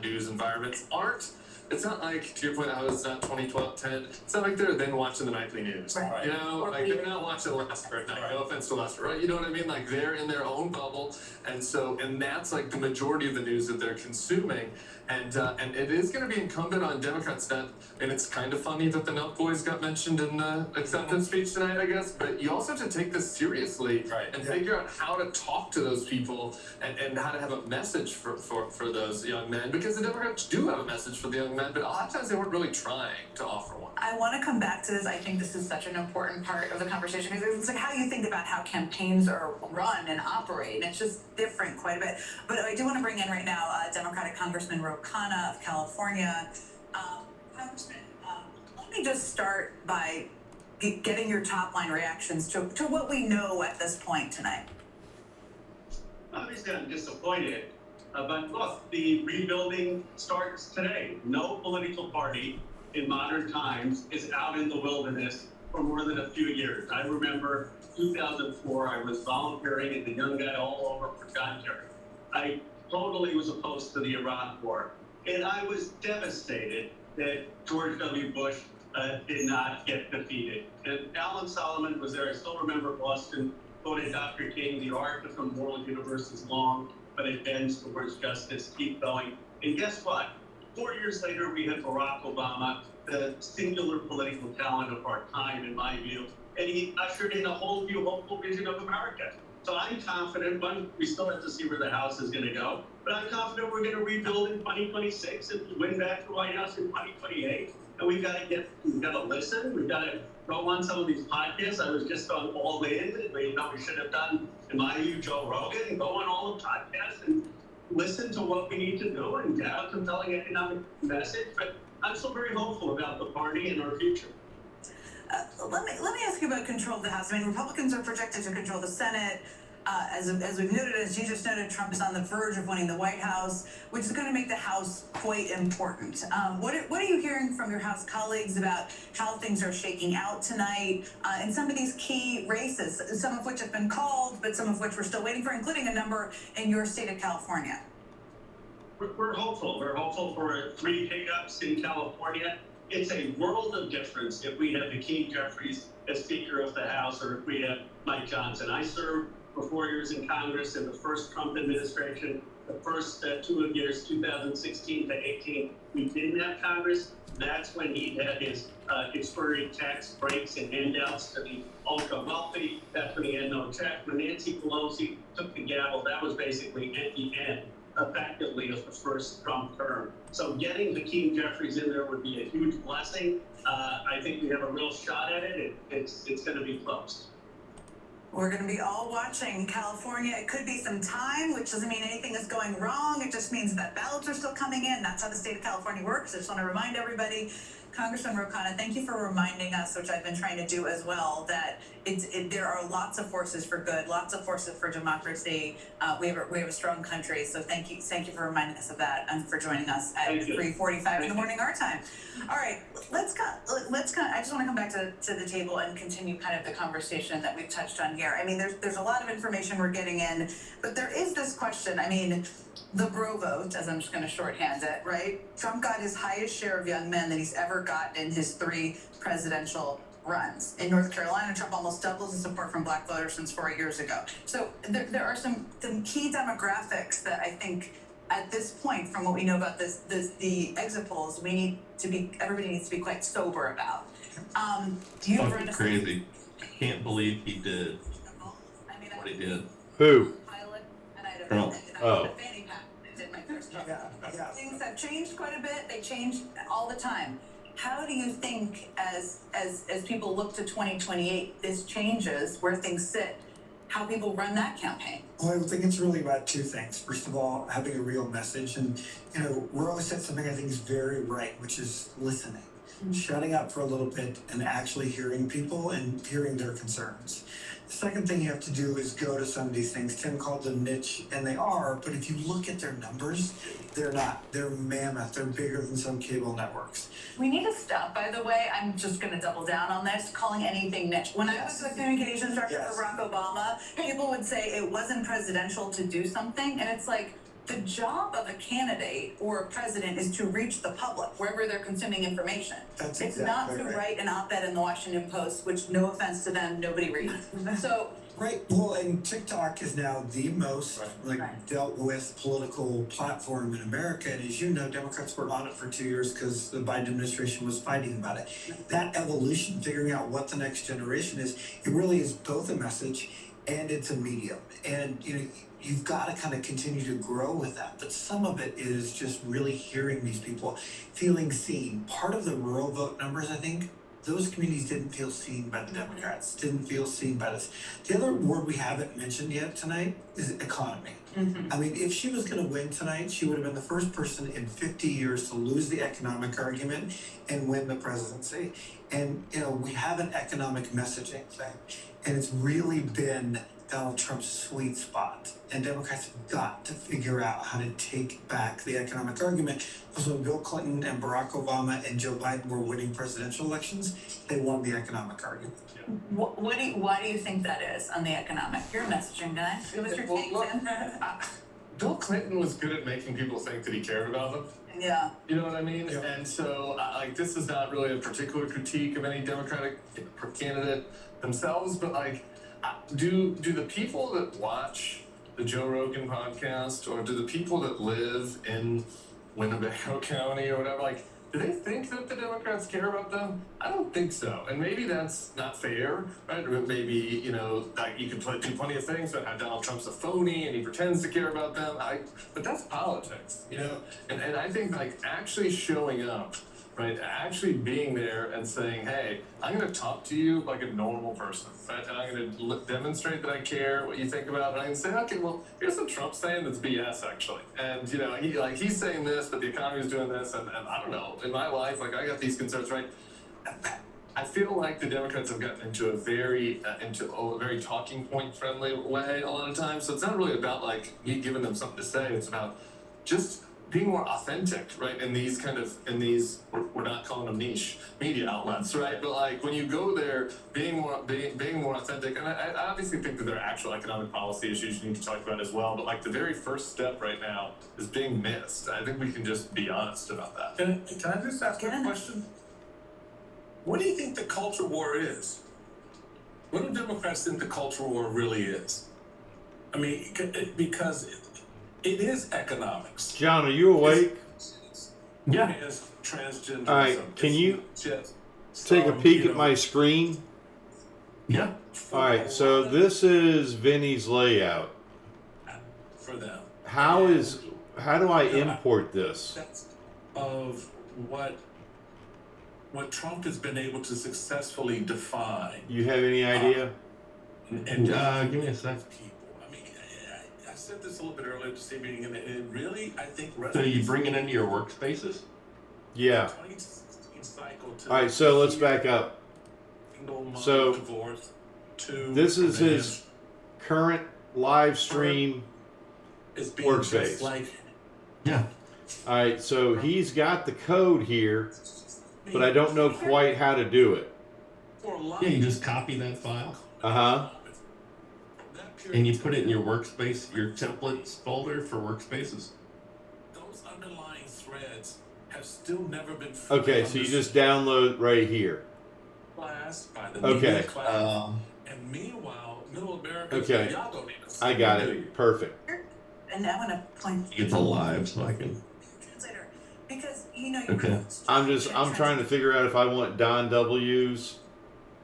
S9: news environments aren't. It's not like, to your point, how it's not 2012, 10. It's not like they're then watching the nightly news.
S6: Right.
S9: You know, like they're not watching Lester at night. No offense to Lester, right? You know what I mean? Like they're in their own bubble, and that's like the majority of the news that they're consuming. And it is going to be incumbent on Democrats that, and it's kind of funny that the Nelk Boys got mentioned in the acceptance speech tonight, I guess. But you also have to take this seriously and figure out how to talk to those people and how to have a message for those young men, because the Democrats do have a message for the young men, but a lot of times they weren't really trying to offer one.
S6: I want to come back to this. I think this is such an important part of the conversation because it's like how you think about how campaigns are run and operate. And it's just different quite a bit. But I do want to bring in right now Democratic Congressman Ro Khanna of California. Congressman, let me just start by getting your top line reactions to what we know at this point tonight.
S11: Obviously, I'm disappointed. But look, the rebuilding starts today. No political party in modern times is out in the wilderness for more than a few years. I remember 2004, I was volunteering as a young guy all over for John Kerry. I totally was opposed to the Iraq War. And I was devastated that George W. Bush did not get defeated. And Alan Solomon was there. I still remember Bustin quoted Dr. King, the arc of the moral universe is long, but it bends towards justice. Keep going. And guess what? 4 years later, we had Barack Obama, the singular political talent of our time, in my view, and he ushered in a whole new hopeful vision of America. So I'm confident, we still have to see where the House is going to go, but I'm confident we're going to rebuild in 2026 and win back the White House in 2028. And we've got to listen. We've got to go on some of these podcasts. I was just on All In. We should have done, in my view, Joe Rogan, and go on all the podcasts and listen to what we need to do and have a compelling economic message. But I'm still very hopeful about the party and our future.
S6: Let me ask you about control of the House. I mean, Republicans are projected to control the Senate. As we've noted, as you just noted, Trump is on the verge of winning the White House, which is going to make the House quite important. What are you hearing from your House colleagues about how things are shaking out tonight in some of these key races, some of which have been called, but some of which we're still waiting for, including a number in your state of California?
S11: We're hopeful. We're hopeful for 3 pickups in California. It's a world of difference if we have Hakeem Jeffries as Speaker of the House or if we have Mike Johnson. I served for 4 years in Congress in the first Trump administration. The first 2 years, 2016 to 18, we didn't have Congress. That's when he had his expiring tax breaks and handouts to the ultra wealthy. That's when he had no check. When Nancy Pelosi took the gavel, that was basically at the end, effectively, of the first Trump term. So getting Hakeem Jeffries in there would be a huge blessing. I think we have a real shot at it. It's going to be close.
S6: We're going to be all watching California. It could be some time, which doesn't mean anything is going wrong. It just means that ballots are still coming in. That's how the state of California works. I just want to remind everybody, Congressman Ro Khanna, thank you for reminding us, which I've been trying to do as well, that there are lots of forces for good, lots of forces for democracy. We have a strong country, so thank you for reminding us of that and for joining us at 3:45 in the morning our time. All right, let's I just want to come back to the table and continue kind of the conversation that we've touched on here. I mean, there's a lot of information we're getting in, but there is this question. I mean, the bro vote, as I'm just going to shorthand it, right? Trump got his highest share of young men that he's ever gotten in his 3 presidential runs. In North Carolina, Trump almost doubles his support from black voters since 4 years ago. So there are some key demographics that I think at this point, from what we know about the exit polls, everybody needs to be quite sober about. Do you ever understand?
S3: Crazy. Can't believe he did what he did.
S2: Who?
S6: Pilot, and I
S2: Trump.
S6: a fanny pack that did my first job. Things have changed quite a bit. They change all the time. How do you think, as people look to 2028, this changes where things sit, how people run that campaign?
S8: Well, I think it's really about 2 things. First of all, having a real message. And, Roe said something I think is very right, which is listening. shutting up for a little bit and actually hearing people and hearing their concerns. The second thing you have to do is go to some of these things. Tim called them niche, and they are, but if you look at their numbers, they're not. They're mammoth. They're bigger than some cable networks.
S6: We need to stop, by the way. I'm just going to double down on this, calling anything niche. When I was the communications director for Barack Obama, people would say it wasn't presidential to do something, and it's like, the job of a candidate or a president is to reach the public wherever they're consuming information.
S8: That's
S6: it's
S8: exactly
S6: not to
S8: right.
S6: write an op-ed in the Washington Post, which, no offense to them, nobody reads. So
S8: Right. Well, and TikTok is now the most dealt with political platform in America. And as you know, Democrats were on it for 2 years because the Biden administration was fighting about it. That evolution, figuring out what the next generation is, it really is both a message and it's a medium. And, you know, you've got to kind of continue to grow with that. But some of it is just really hearing these people, feeling seen. Part of the rural vote numbers, I think, those communities didn't feel seen by the Democrats, didn't feel seen by this. The other word we haven't mentioned yet tonight is economy. I mean, if she was going to win tonight, she would have been the first person in 50 years to lose the economic argument and win the presidency. And, you know, we have an economic messaging thing, and it's really been Donald Trump's sweet spot. And Democrats have got to figure out how to take back the economic argument. Because when Bill Clinton and Barack Obama and Joe Biden were winning presidential elections, they won the economic argument.
S6: why do you think that is on the economic? You're a messaging guy. It was your take, Tim.
S9: Bill Clinton was good at making people think that he cared about them.
S6: Yeah.
S9: You know what I mean?
S8: Yeah.
S9: And so, like, this is not really a particular critique of any Democratic candidate themselves, but like, do the people that watch the Joe Rogan podcast, or do the people that live in Winnebago County or whatever, like, do they think that the Democrats care about them? I don't think so. And maybe that's not fair, right? Or maybe, you know, like, you could do plenty of things about how Donald Trump's a phony and he pretends to care about them. But that's politics, you know? And I think, like, actually showing up, right? Actually being there and saying, hey, I'm going to talk to you like a normal person, right? And I'm going to demonstrate that I care what you think about it. And I can say, okay, well, here's what Trump's saying that's BS, actually. And, you know, he's saying this, but the economy is doing this. And I don't know, in my life, like, I got these concerns, right? I feel like the Democrats have gotten into a very talking point friendly way a lot of times. So it's not really about, like, me giving them something to say. It's about just being more authentic, right? In these, we're not calling them niche media outlets, right? But like, when you go there, being more authentic, and I obviously think that there are actual economic policy issues you need to talk about as well. But like, the very first step right now is being missed. I think we can just be honest about that.
S12: Can I just ask a question? What do you think the culture war is? What do Democrats think the culture war really is? I mean, because it is economics.
S2: John, are you awake?
S12: Yeah. It is transgenderism.
S2: All right, can you take a peek at my screen?
S9: Yeah.
S2: All right, so this is Vinny's layout.
S12: For them.
S2: How do I import this?
S12: Of what Trump has been able to successfully define.
S2: You have any idea?
S12: And
S3: give me a second.
S12: I said this a little bit earlier this evening, and it really, I think, resonates.
S3: So you bring it into your workspaces?
S2: Yeah.
S12: 2016 cycle to
S2: All right, so let's back up. So this is his current live stream workspace.
S3: Yeah.
S2: All right, so he's got the code here, but I don't know quite how to do it.
S3: Yeah, you just copy that file.
S2: Uh-huh.
S3: And you put it in your workspace, your templates folder for workspaces.
S12: Those underlying threads have still never been
S2: Okay, so you just download right here.
S12: Class by the
S2: Okay.
S12: media class. And meanwhile, middle America,
S2: Okay.
S12: y'all don't need us.
S2: I got it. Perfect.
S6: And I want to point.
S3: You get the live so I can.
S6: Translator, because you know.
S3: Okay.
S2: I'm trying to figure out if I want Don W's.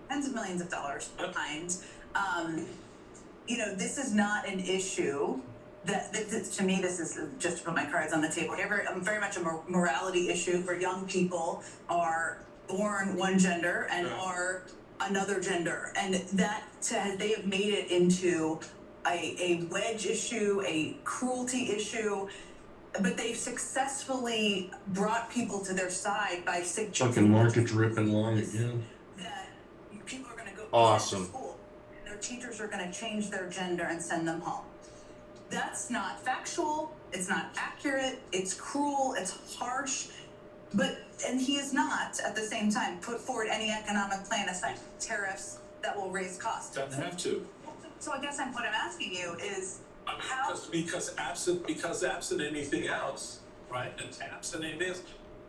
S6: Tens of millions of dollars behind. You know, this is not an issue that to me, this is just to put my cards on the table. Very much a morality issue where young people are born one gender and are another gender. And they have made it into a wedge issue, a cruelty issue. but they've successfully brought people to their side by suggesting
S3: Fucking market's ripping long again.
S6: that people are going to go
S2: Awesome.
S6: to school and their teachers are going to change their gender and send them home. That's not factual. It's not accurate. It's cruel. It's harsh. And he has not, at the same time, put forward any economic plan aside from tariffs that will raise costs.
S12: Doesn't have to.
S6: So I guess what I'm asking you is,
S12: I mean, because absent anything else, right? And absent anything else,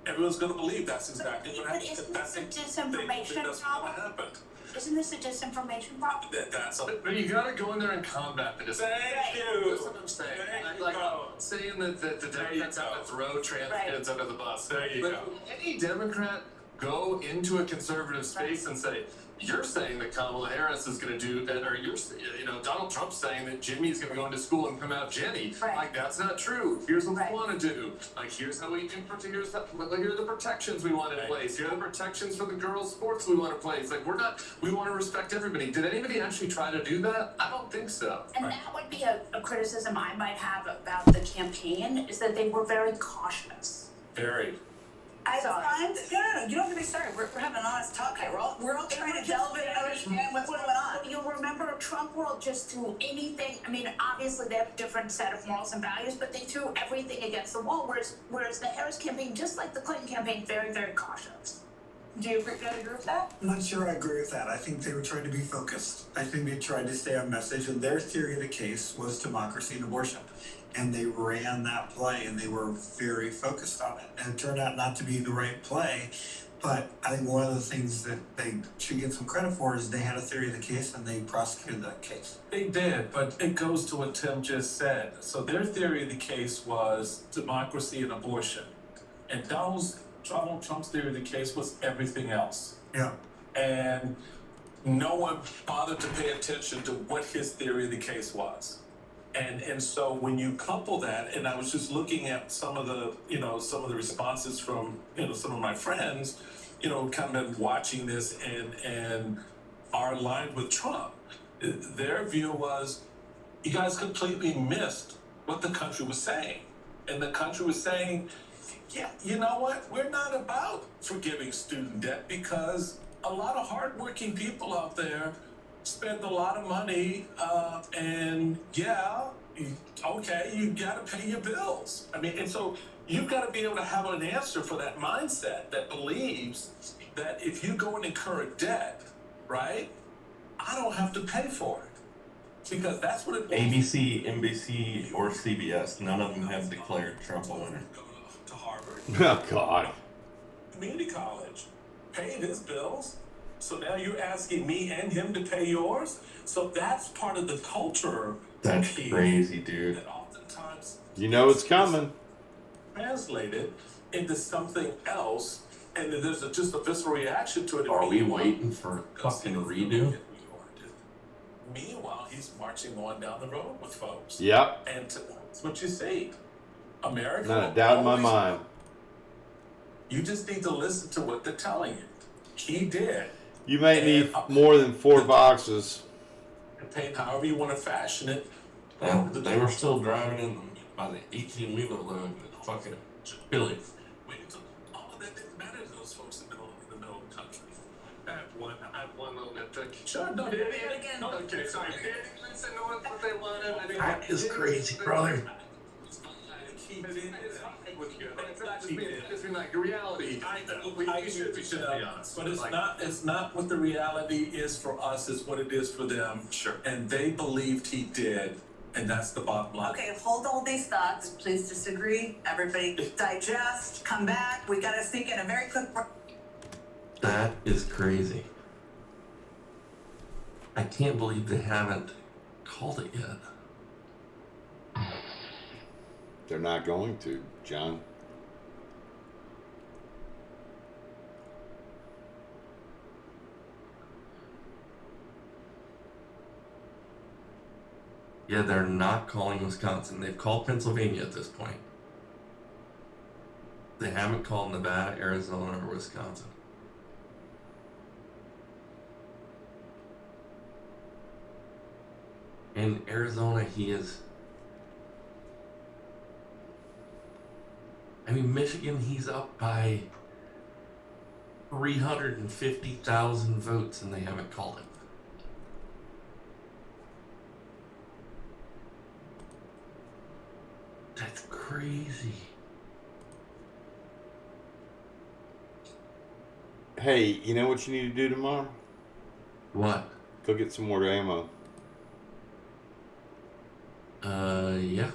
S12: everyone's going to believe that's exactly what happened.
S10: Isn't this a disinformation problem? Isn't this a disinformation problem?
S9: But you gotta go in there and combat the disinformation.
S12: Thank you.
S9: That's what I'm saying. Saying that the Democrats have to throw trans kids under the bus.
S12: There you go.
S9: Any Democrat go into a conservative space and say, you're saying that Kamala Harris is going to do that, or Donald Trump's saying that Jimmy's going to go into school and come out Jenny.
S10: Right.
S9: Like, that's not true. Here's what we want to do. Like, here's how we do. Here are the protections we want in place. Here are the protections for the girls' sports we want to place. Like, we want to respect everybody. Did anybody actually try to do that? I don't think so.
S10: And that would be a criticism I might have about the campaign, is that they were very cautious.
S12: Very.
S6: No, you don't have to be sorry. We're having an honest talk here. We're all trying to delve in and understand what's going on.
S10: You'll remember Trump world just threw anything. I mean, obviously they have a different set of morals and values, but they threw everything against the wall. Whereas the Harris campaign, just like the Clinton campaign, very, very cautious.
S6: Do you agree with that?
S8: I'm not sure I agree with that. I think they were trying to be focused. I think they tried to stay on message, and their theory of the case was democracy and abortion. And they ran that play, and they were very focused on it. And it turned out not to be the right play. But I think one of the things that they should get some credit for is they had a theory of the case, and they prosecuted that case.
S12: They did, but it goes to what Tim just said. So their theory of the case was democracy and abortion. And Donald Trump's theory of the case was everything else.
S8: Yeah.
S12: And no one bothered to pay attention to what his theory of the case was. And so when you couple that, and I was just looking at some of the responses from, some of my friends, kind of watching this and are aligned with Trump. Their view was, you guys completely missed what the country was saying. And the country was saying, yeah, you know what? We're not about forgiving student debt because a lot of hardworking people out there spend a lot of money, and you gotta pay your bills. I mean, and so you've got to be able to have an answer for that mindset that believes that if you go and incur a debt, right, I don't have to pay for it. Because that's what it was.
S3: ABC, NBC, or CBS, none of them have declared Trump a winner.
S12: To Harvard.
S2: Oh, God.
S12: Community college. Paid his bills. So now you're asking me and him to pay yours? So that's part of the culture.
S3: That's crazy, dude.
S12: That oftentimes
S2: You know it's coming.
S12: translated into something else, and then there's just a visceral reaction to it.
S3: Are we waiting for a fucking redo?
S12: Meanwhile, he's marching on down the road with folks.
S2: Yep.
S12: And that's what you see. America.
S2: Not a doubt in my
S12: always-
S2: mind.
S12: You just need to listen to what they're telling you. He did.
S2: You may need more than 4 boxes.
S12: And paint however you want to fashion it.
S3: Well, they were still driving in by the 18-wheeler load with fucking Billy.
S12: Wait until all of that didn't matter to those folks in the middle of the country.
S9: I have one little nitpick.
S12: Sure, no,
S6: Do it again.
S9: Okay, sorry. They didn't listen to what they wanted.
S3: That is crazy, brother.
S9: It's not just me. It's been like reality. We should be honest.
S12: But it's not what the reality is for us, it's what it is for them.
S9: Sure.
S12: And they believed he did, and that's the bottom line.
S6: Okay, hold all these thoughts. Please disagree. Everybody digest, come back. We got to sneak in a very quick break.
S3: That is crazy. I can't believe they haven't called it yet.
S2: They're not going to, John.
S3: Yeah, they're not calling Wisconsin. They've called Pennsylvania at this point. They haven't called Nevada, Arizona, or Wisconsin. In Arizona, he is
S13: mean, Michigan, he's up by 350,000 votes, and they haven't called him. That's crazy.
S2: Hey, you know what you need to do tomorrow?
S13: What?
S2: Go get some more ammo.
S13: Yeah.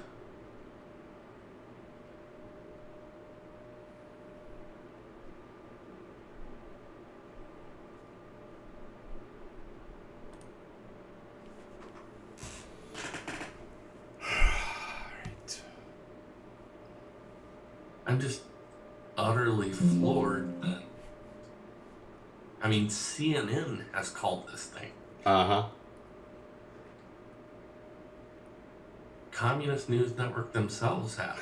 S13: I'm just utterly floored that, I mean, CNN has called this thing.
S2: Uh-huh.
S13: Communist News Network themselves have.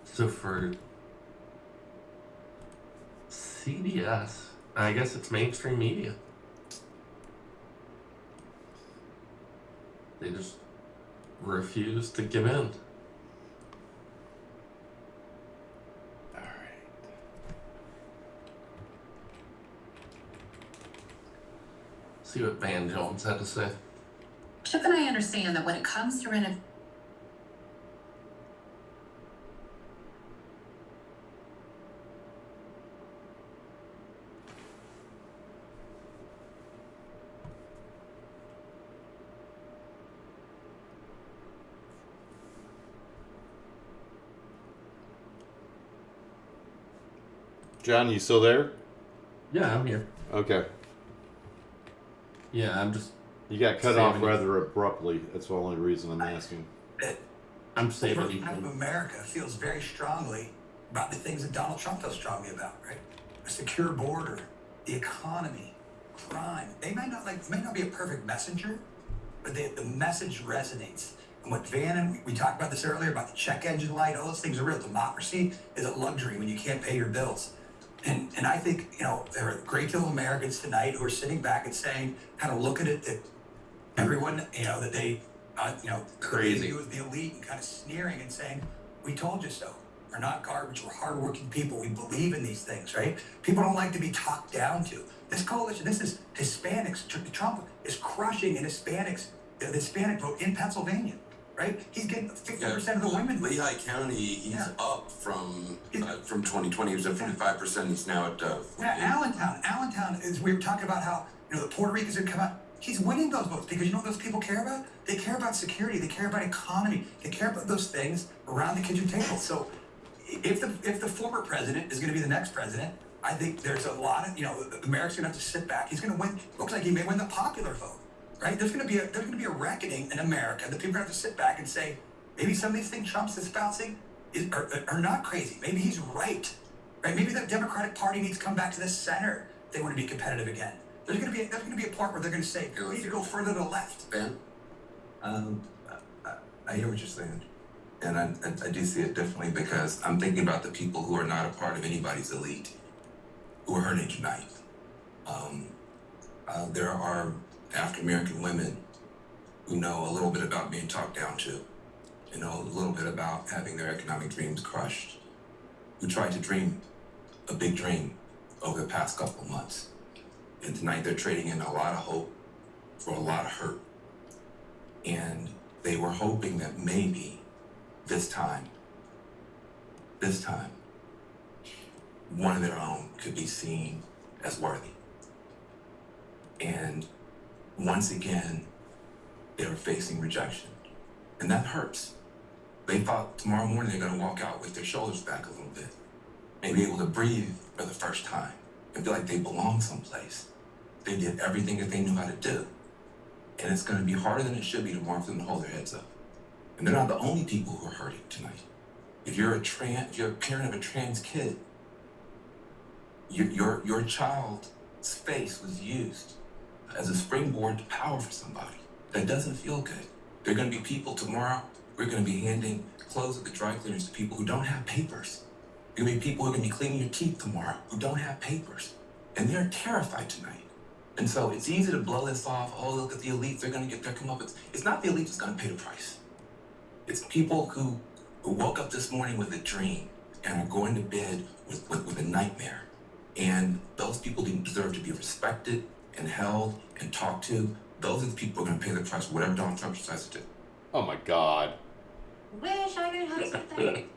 S13: So for CBS, I guess it's mainstream media. They just refuse to give in. See what Van Jones had to say.
S14: Chip and I understand that when it comes to
S2: John, you still there?
S13: Yeah, I'm here.
S2: Okay.
S13: Yeah, I'm just...
S2: You got cut off rather abruptly. That's the only reason I'm asking.
S13: I'm saving you.
S15: Half of America feels very strongly about the things that Donald Trump feels strongly about, right? A secure border, the economy, crime. They may not be a perfect messenger, but the message resonates. And what Van and we talked about this earlier about the check engine light, all those things are real. Democracy is a luxury when you can't pay your bills. And I think, there are a great deal of Americans tonight who are sitting back and saying, kind of look at it, that everyone, that they,
S13: crazy.
S15: It was the elite and kind of sneering and saying, we told you so. We're not garbage. We're hardworking people. We believe in these things, right? People don't like to be talked down to. This coalition, this is Hispanics. Trump is crushing in Hispanics, the Hispanic vote in Pennsylvania. Right? He's getting 50% of the women.
S16: Lehigh County, he's up from 2020. He was at 55%. He's now at.
S15: Allentown is. We were talking about how the Puerto Ricans had come out. He's winning those votes because you know what those people care about? They care about security. They care about economy. They care about those things around the kitchen table. So, if the former president is going to be the next president, I think there's a lot of America's going to have to sit back. He's going to win. Looks like he may win the popular vote. Right? There's going to be a reckoning in America that people are going to have to sit back and say, maybe some of these things Trump's espousing are not crazy. Maybe he's right. Maybe the Democratic Party needs to come back to the center if they want to be competitive again. There's going to be a part where they're going to say, we need to go further to the left.
S16: Ben?
S17: I hear what you're saying. And I do see it differently because I'm thinking about the people who are not a part of anybody's elite who are hurting tonight. There are African-American women who know a little bit about being talked down to, know a little bit about having their economic dreams crushed, who tried to dream a big dream over the past couple of months. And tonight they're trading in a lot of hope for a lot of hurt. And they were hoping that maybe this time, one of their own could be seen as worthy. And once again, they were facing rejection. And that hurts. They thought tomorrow morning they're going to walk out with their shoulders back a little bit, maybe able to breathe for the first time and feel like they belong someplace. They did everything that they knew how to do. And it's going to be harder than it should be tomorrow for them to hold their heads up. And they're not the only people who are hurting tonight. If you're a parent of a trans kid, your child's face was used as a springboard to power for somebody. That doesn't feel good. There are going to be people tomorrow, we're going to be handing clothes at the dry cleaners to people who don't have papers. There are going to be people who are going to be cleaning your teeth tomorrow who don't have papers. And they're terrified tonight. And so it's easy to blow this off. Oh, look at the elites. They're going to get their comeuppance. It's not the elite that's going to pay the price. It's people who woke up this morning with a dream and are going to bed with a nightmare. And those people deserve to be respected and held and talked to. Those are the people who are going to pay the price for whatever Donald Trump decides to do.
S2: Oh my God.
S10: Wish I could have something.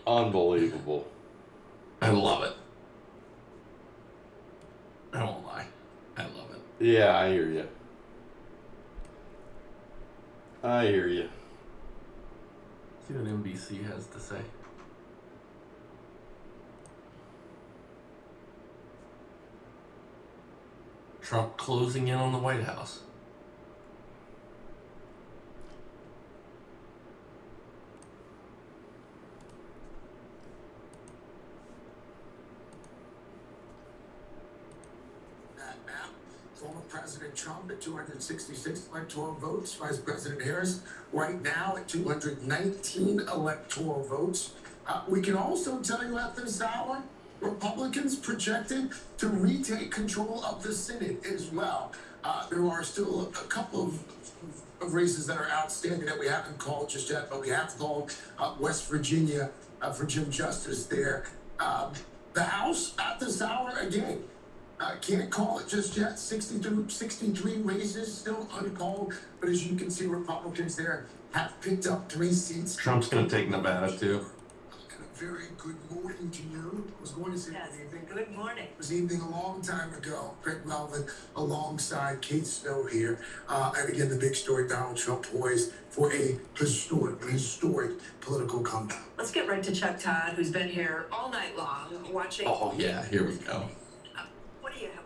S2: Unbelievable.
S13: I love it. I won't lie. I love it.
S2: Yeah, I hear you. I hear you.
S13: See what NBC has to say. Trump closing in on the White House.
S18: Former President Trump at 266 electoral votes, Vice President Harris right now at 219 electoral votes. We can also tell you at this hour, Republicans projected to retake control of the Senate as well. There are still a couple of races that are outstanding that we haven't called just yet, but we have called West Virginia for Jim Justice there. The House at this hour, again, can't call it just yet. 63 races still uncalled, but as you can see, Republicans there have picked up 3 seats.
S13: Trump's going to take Nevada too.
S18: And a very good morning to you. I was going to say good evening.
S19: Good morning.
S18: It was evening a long time ago. Greg Melvin alongside Kate Snow here. And again, the big story, Donald Trump poised for a historic political comeback.
S19: Let's get right to Chuck Todd, who's been here all night long watching.
S13: Oh yeah, here we go.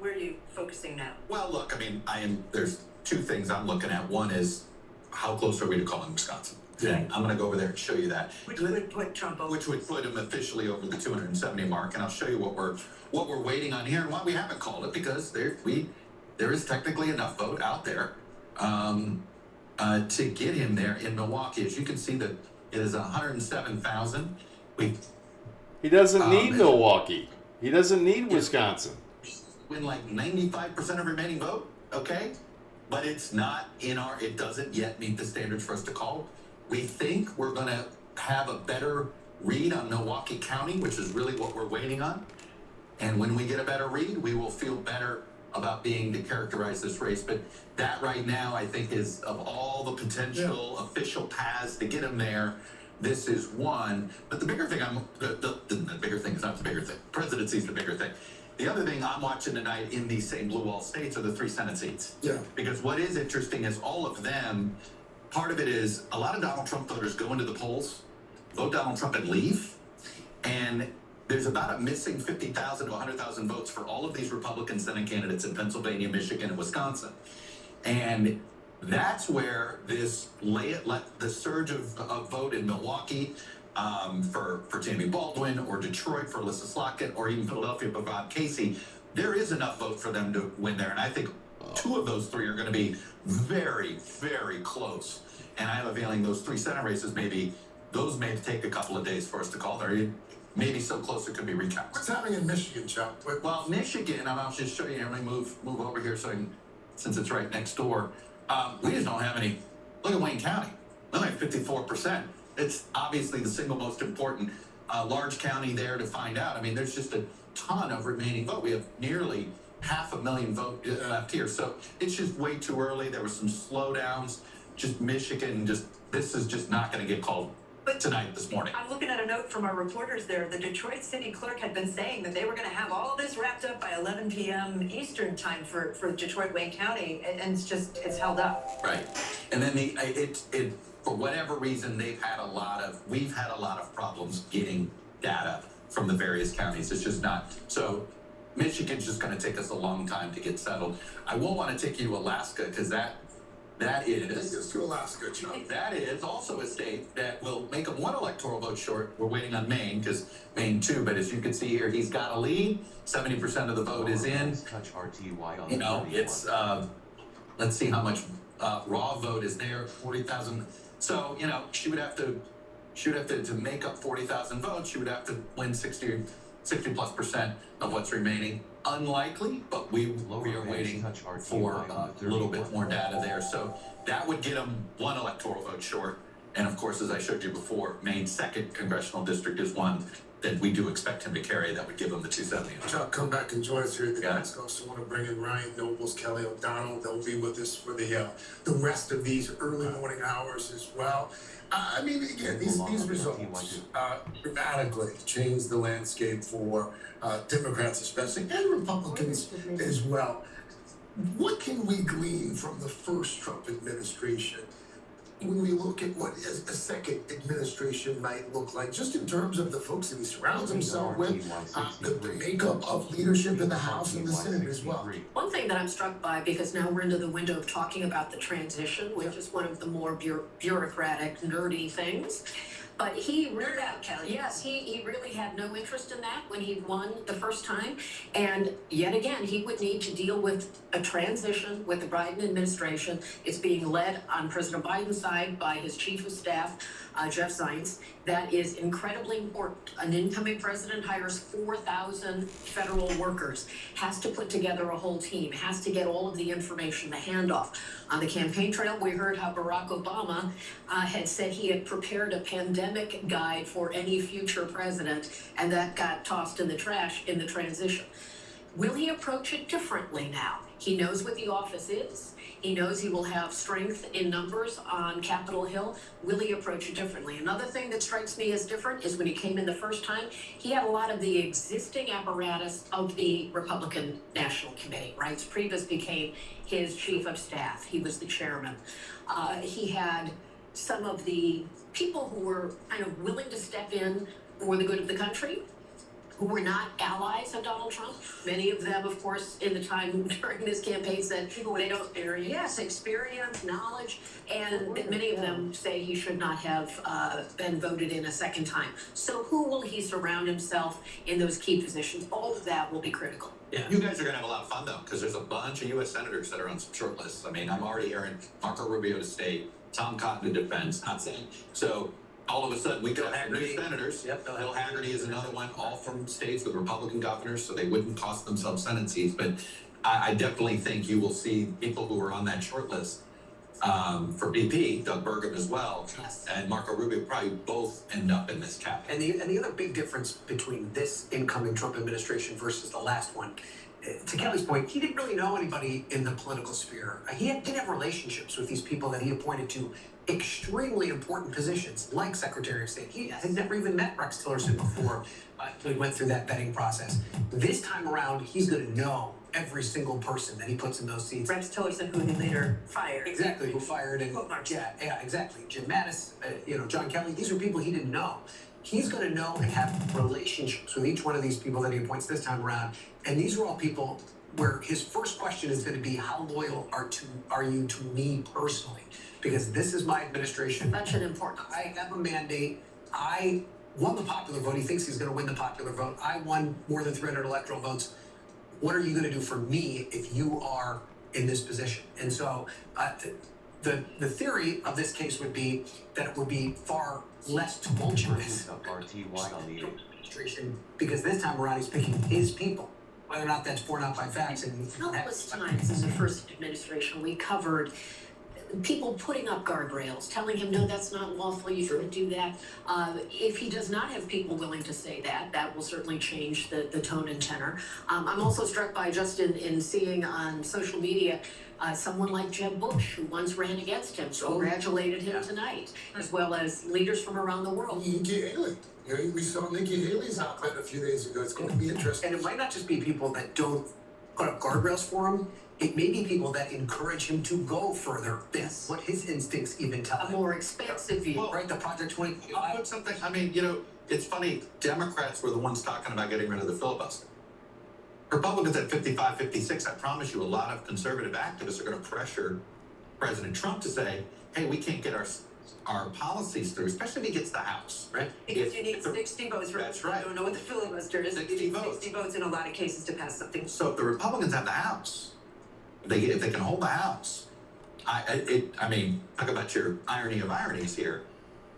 S19: Where are you focusing now?
S5: Well, look, I mean, there's 2 things I'm looking at. One is how close are we to calling Wisconsin?
S13: Yeah.
S5: I'm going to go over there and show you that.
S19: Which would put Trump over.
S5: Which would put him officially over the 270 mark, and I'll show you what we're waiting on here and why we haven't called it, because there is technically enough vote out there to get him there in Milwaukee. As you can see, that it is 107,000.
S2: He doesn't need Milwaukee. He doesn't need Wisconsin.
S5: Win like 95% of remaining vote, okay? But it's not it doesn't yet meet the standards for us to call. We think we're gonna have a better read on Milwaukee County, which is really what we're waiting on. And when we get a better read, we will feel better about being to characterize this race. But that right now, I think, is of all the potential official paths to get him there, this is one. But the bigger thing, the bigger thing is not the bigger thing. Presidency is the bigger thing. The other thing I'm watching tonight in these same blue wall states are the 3 Senate seats.
S18: Yeah.
S5: Because what is interesting is all of them, part of it is a lot of Donald Trump voters go into the polls, vote Donald Trump and leave. And there's about a missing 50,000 to 100,000 votes for all of these Republican Senate candidates in Pennsylvania, Michigan, and Wisconsin. And that's where this the surge of vote in Milwaukee, for Tammy Baldwin, or Detroit for Alyssa Slotkin, or even Philadelphia for Bob Casey, there is enough vote for them to win there. And I think 2 of those 3 are going to be very, very close. And I have a feeling those 3 Senate races may take a couple of days for us to call. They're maybe so close it could be recounted.
S18: What's happening in Michigan, Chuck?
S5: Well, Michigan, I'll just show you. Let me move over here since it's right next door. We just don't have any. Look at Wayne County. We only have 54%. It's obviously the single most important large county there to find out. I mean, there's just a ton of remaining vote. We have nearly 500,000 votes left here. So it's just way too early. There were some slowdowns. Just Michigan, this is just not going to get called tonight, this morning.
S19: I'm looking at a note from our reporters there. The Detroit city clerk had been saying that they were going to have all this wrapped up by 11 p.m. Eastern time for Detroit, Wayne County, and it's held up.
S5: Right. And then for whatever reason, we've had a lot of problems getting data from the various counties. It's just not. So Michigan's just going to take us a long time to get settled. I will want to take you to Alaska, because that is.
S18: Take us to Alaska, Chuck.
S5: That is also a state that will make them 1 electoral vote short. We're waiting on Maine, because Maine 2. But as you can see here, he's got a lead. 70% of the vote is in.
S4: Touch RTY on
S5: It's let's see how much raw vote is there. 40,000. So she would have to make up 40,000 votes. She would have to win 60+% of what's remaining. unlikely, but we are waiting for a little bit more data there. So that would get him one electoral vote short. And of course, as I showed you before, Maine's 2nd congressional district is one that we do expect him to carry. That would give him the 270.
S18: Chuck, come back and join us here at the West Coast. I want to bring in Ryan Nobles, Kelly O'Donnell. They'll be with us for the rest of these early morning hours as well. I mean, again, these results dramatically change the landscape for Democrats especially, and Republicans as well. What can we glean from the first Trump administration when we look at what a second administration might look like, just in terms of the folks that he surrounds himself with, the makeup of leadership in the House and the Senate as well?
S19: One thing that I'm struck by, because now we're into the window of talking about the transition, which is one of the more bureaucratic, nerdy things. But he really, he really had no interest in that when he won the first time. And yet again, he would need to deal with a transition with the Biden administration. It's being led on President Biden's side by his chief of staff, Jeff Zients. That is incredibly important. An incoming president hires 4,000 federal workers, has to put together a whole team, has to get all of the information, the handoff. On the campaign trail, we heard how Barack Obama had said he had prepared a pandemic guide for any future president, and that got tossed in the trash in the transition. Will he approach it differently now? He knows what the office is. He knows he will have strength in numbers on Capitol Hill. Will he approach it differently? Another thing that strikes me as different is when he came in the first time, he had a lot of the existing apparatus of the Republican National Committee. Reince Priebus became his chief of staff. He was the chairman. He had some of the people who were kind of willing to step in for the good of the country, who were not allies of Donald Trump. Many of them, of course, in the time during this campaign said they don't experience, knowledge, and many of them say he should not have been voted in a second time. So who will he surround himself in those key positions? All of that will be critical.
S5: Yeah, you guys are going to have a lot of fun, though, because there's a bunch of U.S. senators that are on some short lists. I mean, I'm already hearing Marco Rubio to state, Tom Cotton to defense, not saying. So all of a sudden, we could have new senators. Yep, Bill Hagerty is another one, all from states with Republican governors, so they wouldn't cost themselves Senate seats. But I definitely think you will see people who are on that short list for BP, Doug Burgum as well, and Marco Rubio probably both end up in this cabinet.
S15: And the other big difference between this incoming Trump administration versus the last one, to Kelly's point, he didn't really know anybody in the political sphere. He didn't have relationships with these people that he appointed to extremely important positions, like Secretary of State. He had never even met Rex Tillerson before he went through that vetting process. This time around, he's going to know every single person that he puts in those seats.
S19: Rex Tillerson, who he later fired.
S15: Exactly, who fired and yeah, exactly. Jim Mattis, John Kelly. These are people he didn't know. He's going to know and have relationships with each one of these people that he appoints this time around. And these are all people where his first question is going to be, how loyal are you to me personally? Because this is my administration.
S19: That's an important.
S15: I have a mandate. I won the popular vote. He thinks he's going to win the popular vote. I won more than 300 electoral votes. What are you going to do for me if you are in this position? And so the theory of this case would be that it would be far less tumultuous because this time around he's picking his people, whether or not that's borne out by facts. And
S19: countless times in the first administration we covered people putting up guardrails, telling him, no, that's not lawful, you shouldn't do that. If he does not have people willing to say that, that will certainly change the tone and tenor. I'm also struck by just in seeing on social media someone like Jeb Bush, who once ran against him, congratulated him tonight, as well as leaders from around the world.
S18: Nikki Haley. We saw Nikki Haley's outlet a few days ago. It's going to be interesting.
S15: And it might not just be people that don't put up guardrails for him. It may be people that encourage him to go further than what his instincts even tell him.
S19: A more expansive view.
S15: Right, the Project 20.
S5: I'll put something, I mean, it's funny, Democrats were the ones talking about getting rid of the filibuster. Republicans at 55, 56, I promise you, a lot of conservative activists are going to pressure President Trump to say, hey, we can't get our policies through, especially if he gets the House, right?
S19: Because you need 60 votes.
S5: That's right.
S19: I don't know what the filibuster is.
S5: 60 votes.
S19: 60 votes in a lot of cases to pass something.
S5: So if the Republicans have the House, if they can hold the House, I mean, talk about your irony of ironies here.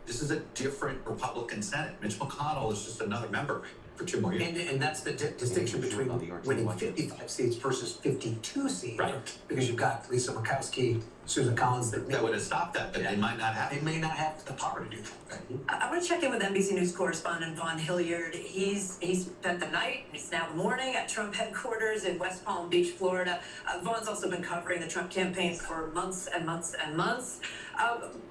S5: This is a different Republican Senate. Mitch McConnell is just another member. for 2 more years. And that's the distinction between winning 55 seats versus 52 seats.
S7: Right.
S5: Because you've got Lisa Murkowski, Susan Collins that
S7: That would have stopped that, but they might not have.
S5: they may not have the power to do that.
S19: I want to check in with NBC News correspondent Vaughn Hilliard. He's spent the night, and it's now the morning, at Trump headquarters in West Palm Beach, Florida. Vaughn's also been covering the Trump campaign for months and months and months.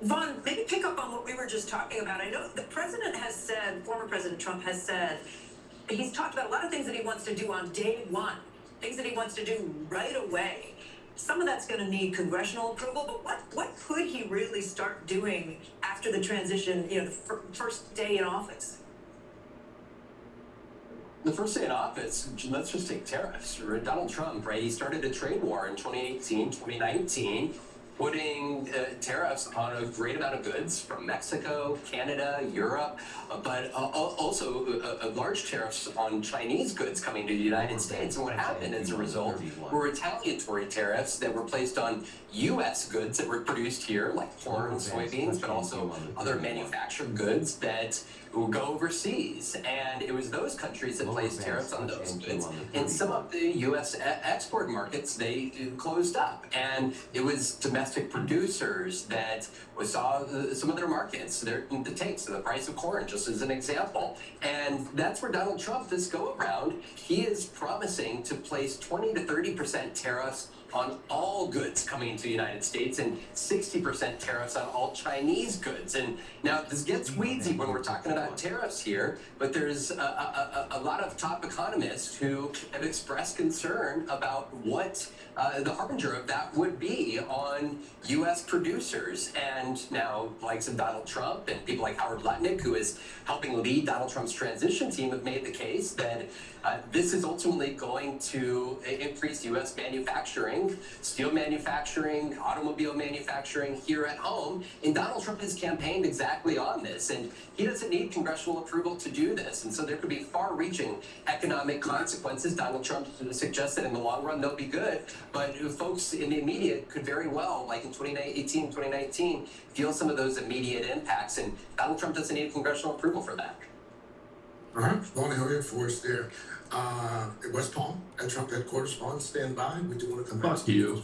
S19: Vaughn, maybe pick up on what we were just talking about. I know the president has said, former President Trump has said, he's talked about a lot of things that he wants to do on day one, things that he wants to do right away. Some of that's going to need congressional approval, but what could he really start doing after the transition, the first day in office?
S7: The first day in office, let's just take tariffs. Donald Trump, right? He started a trade war in 2018, 2019, putting tariffs on a great amount of goods from Mexico, Canada, Europe, but also large tariffs on Chinese goods coming to the United States. And what happened as a result were retaliatory tariffs that were placed on U.S. goods that were produced here, like corn, soybeans, but also other manufactured goods that will go overseas. And it was those countries that placed tariffs on those goods. And some of the U.S. export markets, they closed up. And it was domestic producers that saw some of their markets, the tanks, the price of corn, just as an example. And that's where Donald Trump, this go around, he is promising to place 20 to 30% tariffs on all goods coming into the United States and 60% tariffs on all Chinese goods. And now this gets weedsy when we're talking about tariffs here, but there's a lot of top economists who have expressed concern about what the harbinger of that would be on U.S. producers. And now, likes of Donald Trump and people like Howard Lutnick, who is helping lead Donald Trump's transition team, have made the case that this is ultimately going to increase U.S. manufacturing, steel manufacturing, automobile manufacturing here at home. And Donald Trump has campaigned exactly on this. And he doesn't need congressional approval to do this. And so there could be far-reaching economic consequences. Donald Trump suggests that in the long run they'll be good. But folks in the immediate could very well, like in 2018, 2019, feel some of those immediate impacts. And Donald Trump doesn't need congressional approval for that.
S18: All right, Vaughn Hilliard for us there. West Palm at Trump headquarters. Vaughn, stand by. We do want to come back
S13: Fuck you.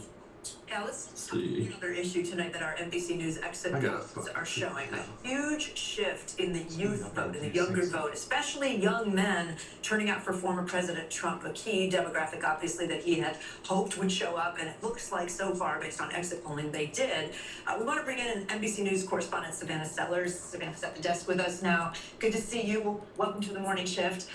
S19: Yeah, let's talk about another issue tonight that our NBC News exit polls are showing. A huge shift in the youth vote, in the younger vote, especially young men turning out for former President Trump, a key demographic, obviously, that he had hoped would show up, and it looks like so far, based on exit polling, they did. We want to bring in NBC News correspondent Savannah Sellers. Savannah's at the desk with us now. Good to see you. Welcome to the morning shift.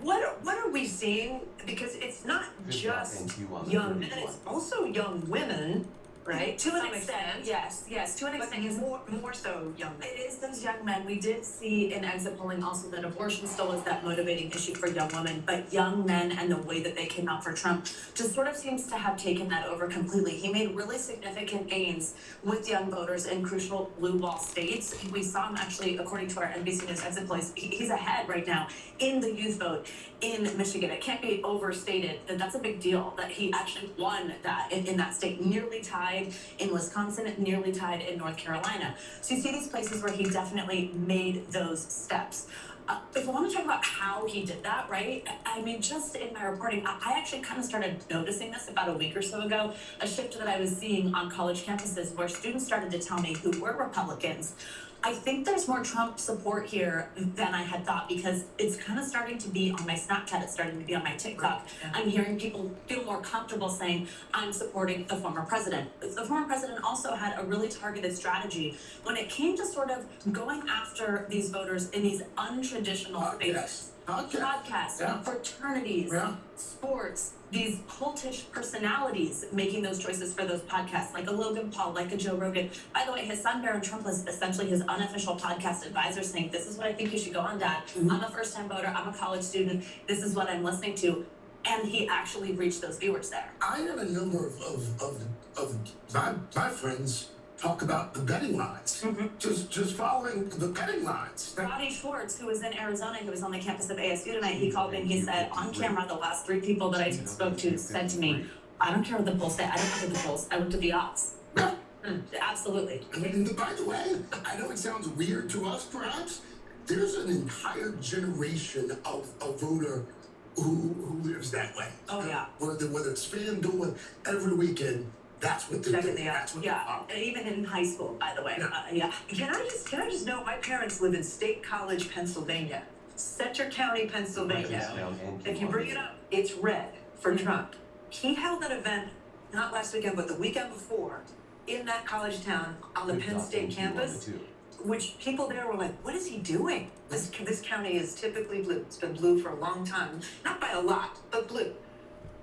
S19: What are we seeing? Because it's not just young men, it's also young women, right?
S10: To an extent, yes, to an extent.
S19: More so young men.
S10: It is those young men. We did see in exit polling also that abortion still is that motivating issue for young women, but young men and the way that they came out for Trump just sort of seems to have taken that over completely. He made really significant gains with young voters in crucial blue wall states. We saw him actually, according to our NBC News exit polls, he's ahead right now in the youth vote in Michigan. It can't be overstated that that's a big deal that he actually won that in that state, nearly tied in Wisconsin, nearly tied in North Carolina. So you see these places where he definitely made those steps. If we want to talk about how he did that, right? I mean, just in my reporting, I actually kind of started noticing this about a week or so ago, a shift that I was seeing on college campuses where students started to tell me who were Republicans, I think there's more Trump support here than I had thought, because it's kind of starting to be on my Snapchat, it's starting to be on my TikTok. Yeah. I'm hearing people feel more comfortable saying, I'm supporting the former president. The former president also had a really targeted strategy when it came to sort of going after these voters in these untraditional spaces. Podcasts, yeah. Fraternities, yeah. Sports, these cultish personalities making those choices for those podcasts, like a Logan Paul, like a Joe Rogan. By the way, his son, Barron Trump, was essentially his unofficial podcast advisor, saying, this is what I think you should go on, Dad. Mm-hmm. I'm a first-time voter. I'm a college student. This is what I'm listening to. And he actually reached those viewers there.
S18: I had a number of my friends talk about the betting lines. Mm-hmm. Just following the betting lines.
S10: Roddy Schwartz, who was in Arizona, who was on the campus of ASU tonight, he called me and he said, on camera, the last 3 people that I spoke to said to me, I don't care what the polls say, I don't look at the polls, I looked at the odds. Absolutely.
S18: And by the way, I know it sounds weird to us, perhaps. there's an entire generation of a voter who lives that way.
S6: Oh, yeah.
S18: Whether it's FanDuel every weekend, that's what they're doing. That's what
S20: And even in high school, by the way. Can I just note, my parents live in State College, Pennsylvania, Center County, Pennsylvania. If you bring it up, it's red for Trump. He held an event, not last weekend, but the weekend before, in that college town on the Penn State campus, which people there were like, what is he doing? This county is typically blue. It's been blue for a long time. Not by a lot, but blue.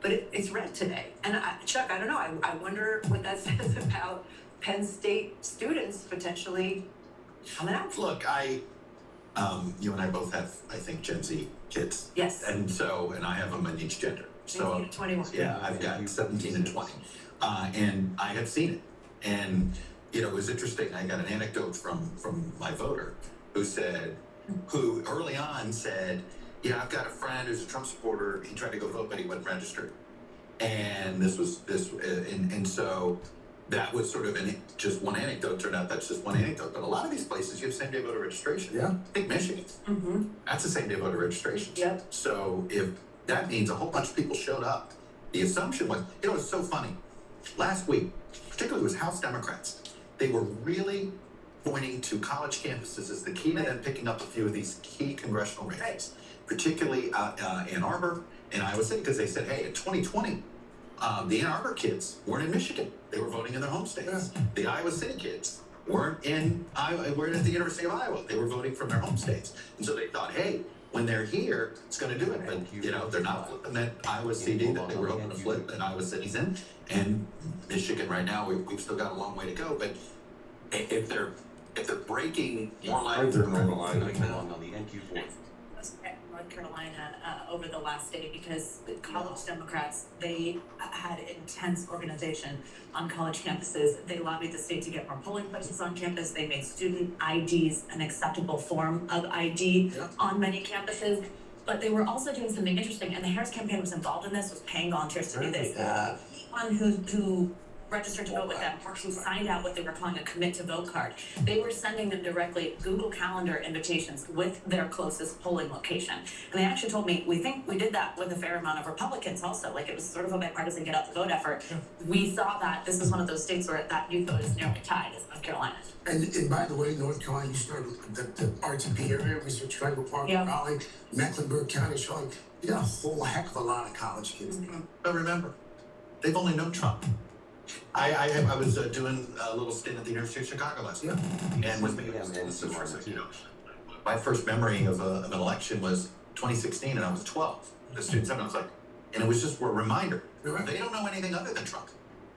S20: But it's red today. And Chuck, I don't know. I wonder what that says about Penn State students potentially coming out.
S21: Look, you and I both have, I think, Gen Z kids.
S20: Yes.
S21: And I have them in each gender. So
S20: 18 to 21.
S21: yeah, I've got 17 and 20. And I have seen it. And, it was interesting. I got an anecdote from my voter who early on said, yeah, I've got a friend who's a Trump supporter. He tried to go vote, but he wasn't registered. And so that was sort of just one anecdote. Turned out that's just one anecdote. But a lot of these places, you have same-day voter registration.
S18: Yeah.
S21: I think Michigan.
S20: Mm-hmm.
S21: That's the same-day voter registration.
S20: Yep.
S21: So if that means a whole bunch of people showed up, the assumption was, it's so funny. Last week, particularly was House Democrats, they were really pointing to college campuses as the key to them picking up a few of these key congressional races, particularly Ann Arbor and Iowa City, because they said, hey, in 2020, the Ann Arbor kids weren't in Michigan. They were voting in their home states. Yeah. The Iowa City kids weren't in Iowa, weren't at the University of Iowa. They were voting from their home states. And so they thought, hey, when they're here, it's going to do it. But, they're not flipping that Iowa CD that they were hoping to flip that Iowa City's in. And Michigan right now, we've still got a long way to go. But if they're breaking more like they're normalizing
S4: on the NQ4.
S6: North Carolina over the last day because the college Democrats, they had intense organization on college campuses. They lobbied the state to get more polling places on campus. They made student IDs an acceptable form of ID on many campuses. But they were also doing something interesting, and the Harris campaign was involved in this, was paying volunteers to do this. Anyone who registered to vote with them or who signed out what they were calling a commit to vote card, they were sending them directly Google Calendar invitations with their closest polling location. And they actually told me, we think we did that with a fair amount of Republicans also. Like, it was sort of a bipartisan get out the vote effort. We saw that this is one of those states where that youth vote is nearly tied, as North Carolina.
S18: And by the way, North Carolina, you started with the RTP area, Research Triangle Park, Raleigh, Mecklenburg County, Charlotte. You got a whole heck of a lot of college kids.
S21: But remember, they've only known Trump. I was doing a little stint at the University of Chicago last year, and with me, my first memory of an election was 2016, and I was 12. The students, and I was like, and it was just a reminder. They don't know anything other than Trump.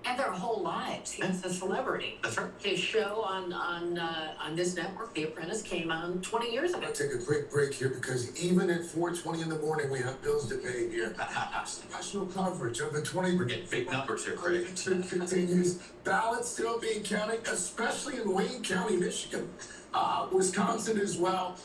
S19: And their whole lives, he's a celebrity.
S21: That's right.
S19: His show on this network, The Apprentice, came on 20 years ago.
S18: I'll take a quick break here because even at 4:20 in the morning, we have bills to pay here. Special coverage of the 20.
S21: We're getting big numbers here, Craig.
S18: Continues. Ballots still being counted, especially in Wayne County, Michigan. Wisconsin as well.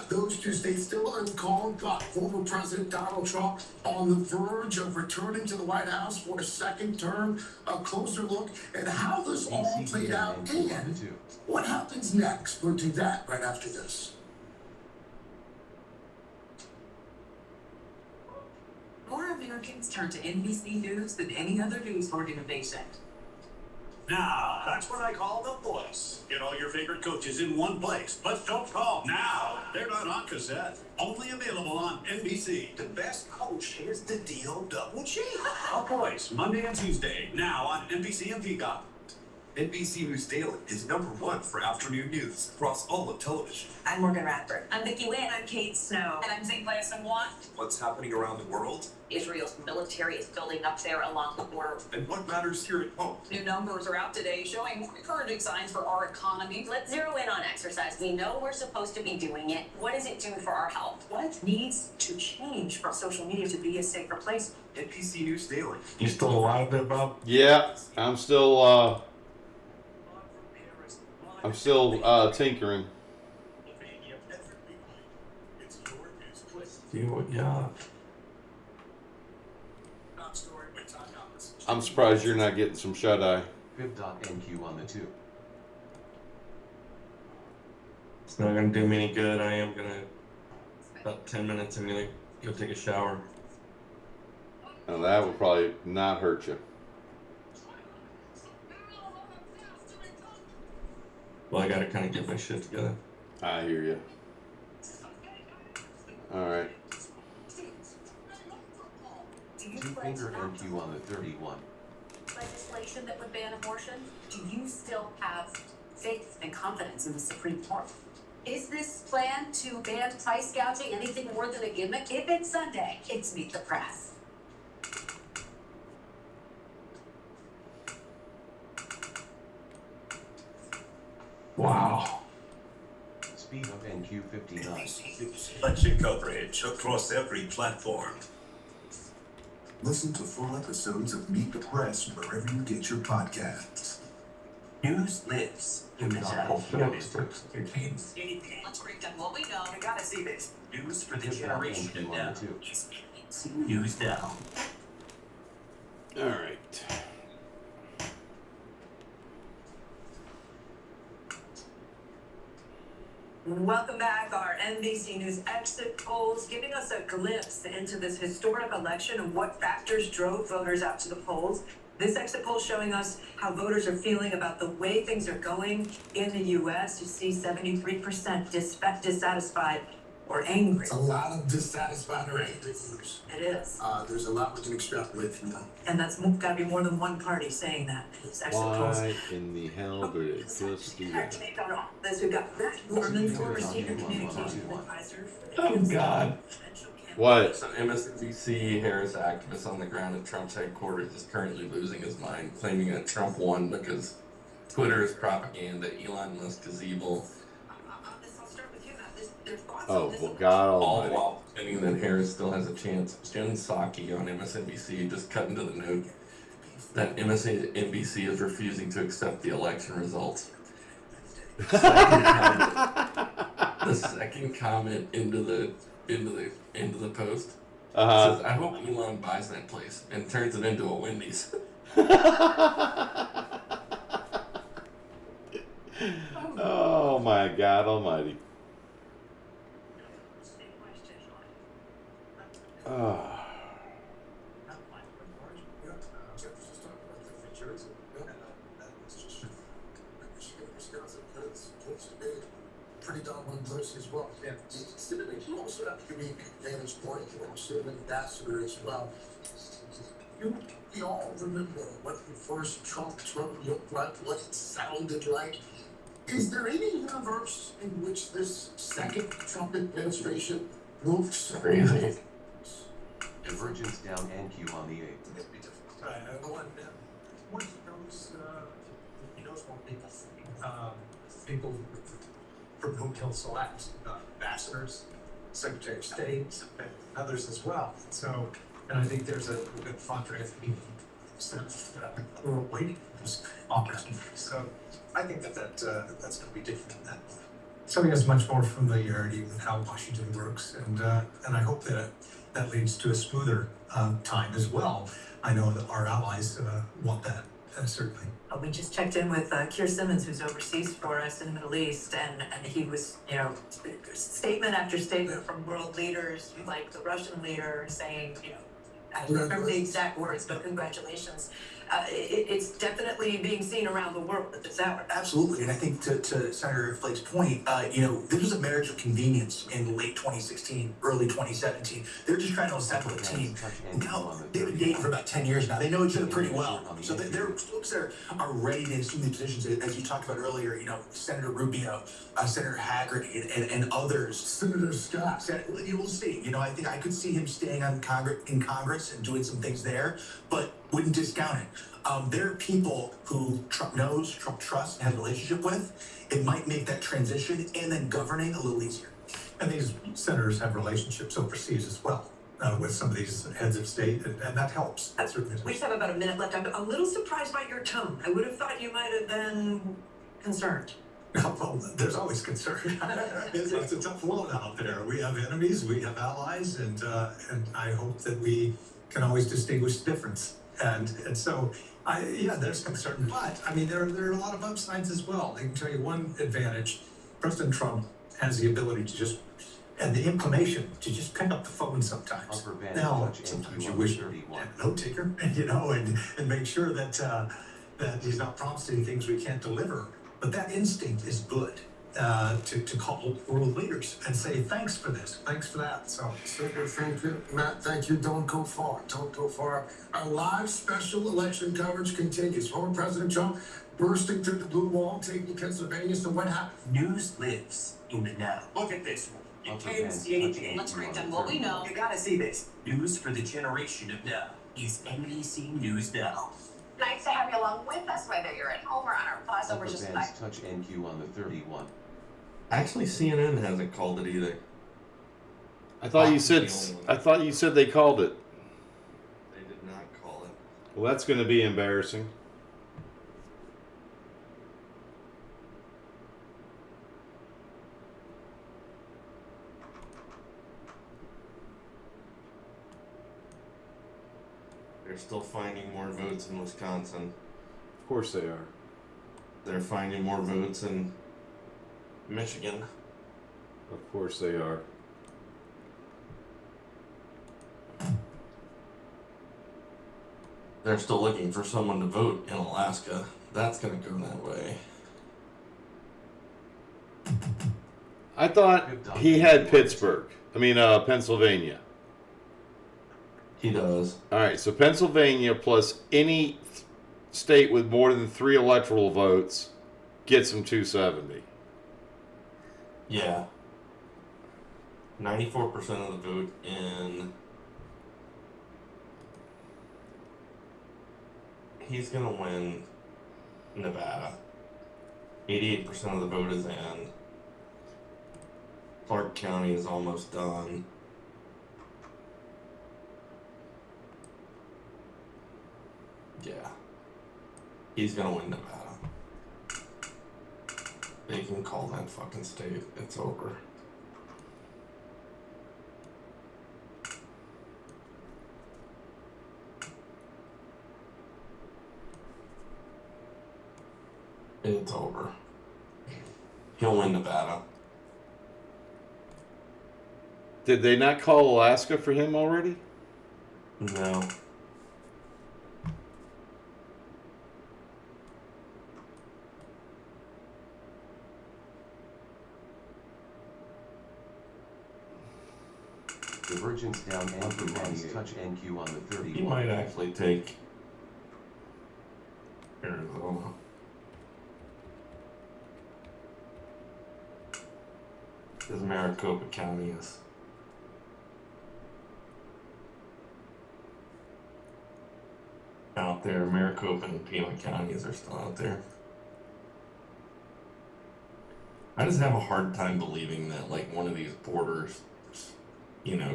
S18: Those two states still uncalled, but former President Donald Trump on the verge of returning to the White House for a second term. A closer look at how this all played out and what happens next. We'll do that right after this.
S22: More Americans turn to NBC News than any other news organization.
S5: Now, that's what I call the voice. Get all your favorite coaches in one place. But don't call now. They're not on cassette. Only available on NBC. The best coach is the D-O-double-G. Our boys, Monday and Tuesday. Now on NBC and Peacock.
S23: NBC News Daily is #1 for afternoon news across all of television.
S22: I'm Morgan Radford.
S6: I'm Vicki Wynn. I'm Kate Snow.
S22: And I'm Zane Glass-Watt.
S23: What's happening around the world?
S22: Israel's military is building up there along the border.
S23: And what matters here at home?
S22: New numbers are out today showing encouraging signs for our economy.
S24: Let's zero in on exercise. We know we're supposed to be doing it. What does it do for our health?
S22: What needs to change for social media to be a safer place?
S23: NBC News Daily.
S3: You still alive there, Bob?
S2: Yeah, I'm still tinkering.
S3: Yeah.
S2: I'm surprised you're not getting some shut-eye.
S4: Fib.NQ on the 2.
S3: It's not gonna do me any good. I am gonna, about 10 minutes, I'm gonna go take a shower.
S2: Now that will probably not hurt you.
S3: Well, I gotta kind of get my shit together.
S2: I hear you. All right.
S4: Two-finger NQ on the 31.
S24: Legislation that would ban abortion? Do you still have faith and confidence in the Supreme Court? Is this plan to ban price gouging anything more than a gimmick? If it's Sunday, it's Meet the Press.
S13: Wow.
S4: Speed of NQ 59.
S1: Budget coverage across every platform.
S8: Listen to full episodes of Meet the Press wherever you get your podcasts.
S5: News lives in the
S24: Let's break down what we know.
S5: You gotta see this. News for the generation of now. News now.
S2: All right.
S20: Welcome back. Our NBC News exit polls giving us a glimpse into this historic election and what factors drove voters out to the polls. This exit poll showing us how voters are feeling about the way things are going in the U.S. You see 73% dissatisfied or angry.
S18: It's a lot of dissatisfied or angry voters.
S20: It is.
S18: There's a lot we can extrapolate from that.
S20: And that's got to be more than one party saying that. It's exit polls.
S2: Why in the hell did it just do that?
S20: This we've got Matt Gorman, former senior communications advisor for the
S3: Oh, God.
S2: What?
S3: Some MSNBC Harris activist on the ground at Trump's headquarters is currently losing his mind, claiming that Trump won because Twitter is propaganda, Elon Musk is evil.
S2: Oh, well, God
S3: All
S2: almighty.
S3: while claiming that Harris still has a chance. Jen Psaki on MSNBC just cut into the note that MSNBC is refusing to accept the election results. The second comment into the post says, "I hope Elon buys that place and turns it into a Wendy's."
S2: Oh my God almighty. Oh.
S18: Pretty dominant place as well. Yeah. You also have a unique vantage point. You also have an ambassador as well. We all remember what the first Trump term looked like, what it sounded like. Is there any universe in which this second Trump administration looks
S3: crazy?
S4: Divergence down NQ on the 8th.
S18: One knows more people. People from whom he'll select ambassadors, Secretary of State, and others as well. So, and I think there's a good fundraising we're waiting for this opportunity. So, I think that's going to be different than that. So he has much more familiarity with how Washington works, and I hope that leads to a smoother time as well. I know that our allies want that, certainly.
S20: We just checked in with Keir Simmons, who's overseas for us in the Middle East, and he was, statement after statement from world leaders, like the Russian leader, saying, I don't remember the exact words, but congratulations. It's definitely being seen around the world at this hour.
S15: Absolutely, and I think to Senator Flake's point, this was a marriage of convenience in late 2016, early 2017. They're just trying to assemble a team. Now, they've been dating for about 10 years now. They know each other pretty well. So they're folks that are ready to assume the positions, as you talked about earlier, Senator Rubio, Senator Haggerty, and others.
S18: Senator Scott.
S15: We'll see. I think I could see him staying in Congress and doing some things there, but wouldn't discount it. There are people who Trump knows, Trump trusts, and has a relationship with. It might make that transition and then governing a little easier.
S18: And these senators have relationships overseas as well with some of these heads of state, and that helps. That's certainly.
S20: We just have about a minute left. I'm a little surprised by your tone. I would have thought you might have been concerned.
S18: Well, there's always concern. It's a tough world out there. We have enemies, we have allies, and I hope that we can always distinguish the difference. And so, there's concern. But, there are a lot of upsides as well. I can tell you one advantage. President Trump
S5: has the ability to just, and the inclination to just pick up the phone sometimes.
S4: Upper band
S5: Now,
S4: touch
S5: sometimes
S4: NQ
S5: you
S4: on
S5: wish
S4: 31.
S5: a note taker, and make sure that he's not promising things we can't deliver. But that instinct is good. To call world leaders and say thanks for this, thanks for that. So
S18: Super, thank you, Matt. Thank you. Don't go far. Don't go far. Our live special election coverage continues. Former President Trump bursting through the blue wall, taking Pennsylvania. So what happened?
S5: news lives in the now. Look at this one. You
S4: Upper
S5: can't
S4: band
S5: see anything.
S4: touch
S5: Let's break
S4: NQ
S5: down
S4: on
S5: what we
S4: 31.
S5: know. You gotta see this. News for the generation of now is NBC News Now.
S24: Nice to have you along with us, whether you're at home or on our plaza. We're
S4: Upper
S24: just
S4: bands touch NQ on the 31.
S3: Actually, CNN hasn't called it either.
S2: I thought you said they called it.
S3: They did not call it.
S2: Well, that's going to be embarrassing.
S3: They're still finding more votes in Wisconsin.
S2: Of course they are.
S3: They're finding more votes in Michigan.
S2: Of course they are.
S3: They're still looking for someone to vote in Alaska. That's going to go that way.
S2: I thought he had Pittsburgh. Pennsylvania.
S3: He does.
S2: All right, so Pennsylvania plus any state with more than 3 electoral votes gets him 270.
S3: Yeah. 94% of the vote in. He's going to win Nevada. 88% of the vote is in. Clark County is almost done. Yeah. He's gonna win Nevada. They can call that fucking state. It's over. It's over. He'll win Nevada.
S2: Did they not call Alaska for him already?
S3: No.
S4: Divergence down NQ bands touch NQ on the 31.
S3: He might actually take Arizona. Because Maricopa County is out there. Maricopa and Pima counties are still out there. I just have a hard time believing that like one of these borders,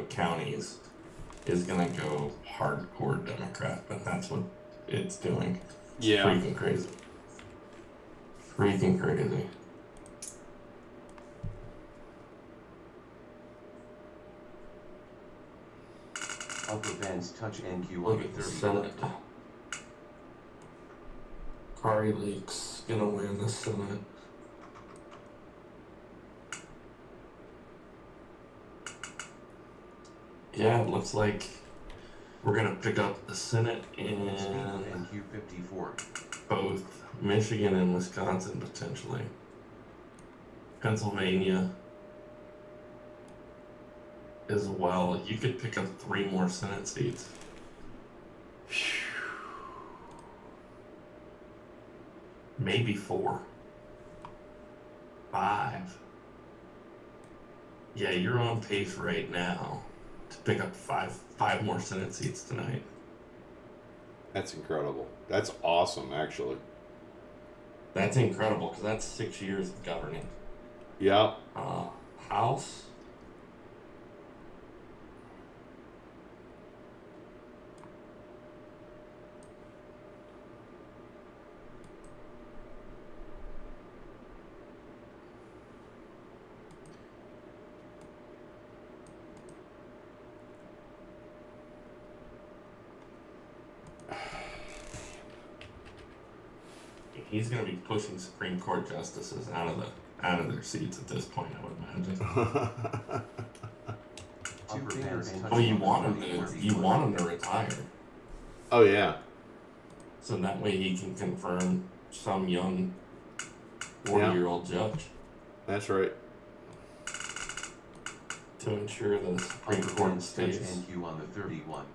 S3: counties is gonna go hardcore Democrat, but that's what it's doing. It's
S2: Yeah.
S3: freaking crazy. Freaking crazy.
S4: Upper bands touch NQ on
S3: Look
S4: the
S3: at the
S4: 31.
S3: Senate. Kari Lake's gonna win the Senate. Yeah, it looks like we're gonna pick up the Senate in
S4: NQ 54.
S3: both Michigan and Wisconsin potentially. Pennsylvania as well. You could pick up 3 more Senate seats. Maybe 4. 5. Yeah, you're on pace right now to pick up five more Senate seats tonight.
S2: That's incredible. That's awesome, actually.
S3: That's incredible because that's 6 years of governing.
S2: Yep.
S3: House. He's going to be pushing Supreme Court justices out of out of their seats at this point, I would imagine. Well, you want him to retire.
S2: Oh yeah.
S3: So that way he can confirm some young 40-year-old judge.
S2: That's right.
S3: To ensure the Supreme Court stays.
S4: NQ on the 31.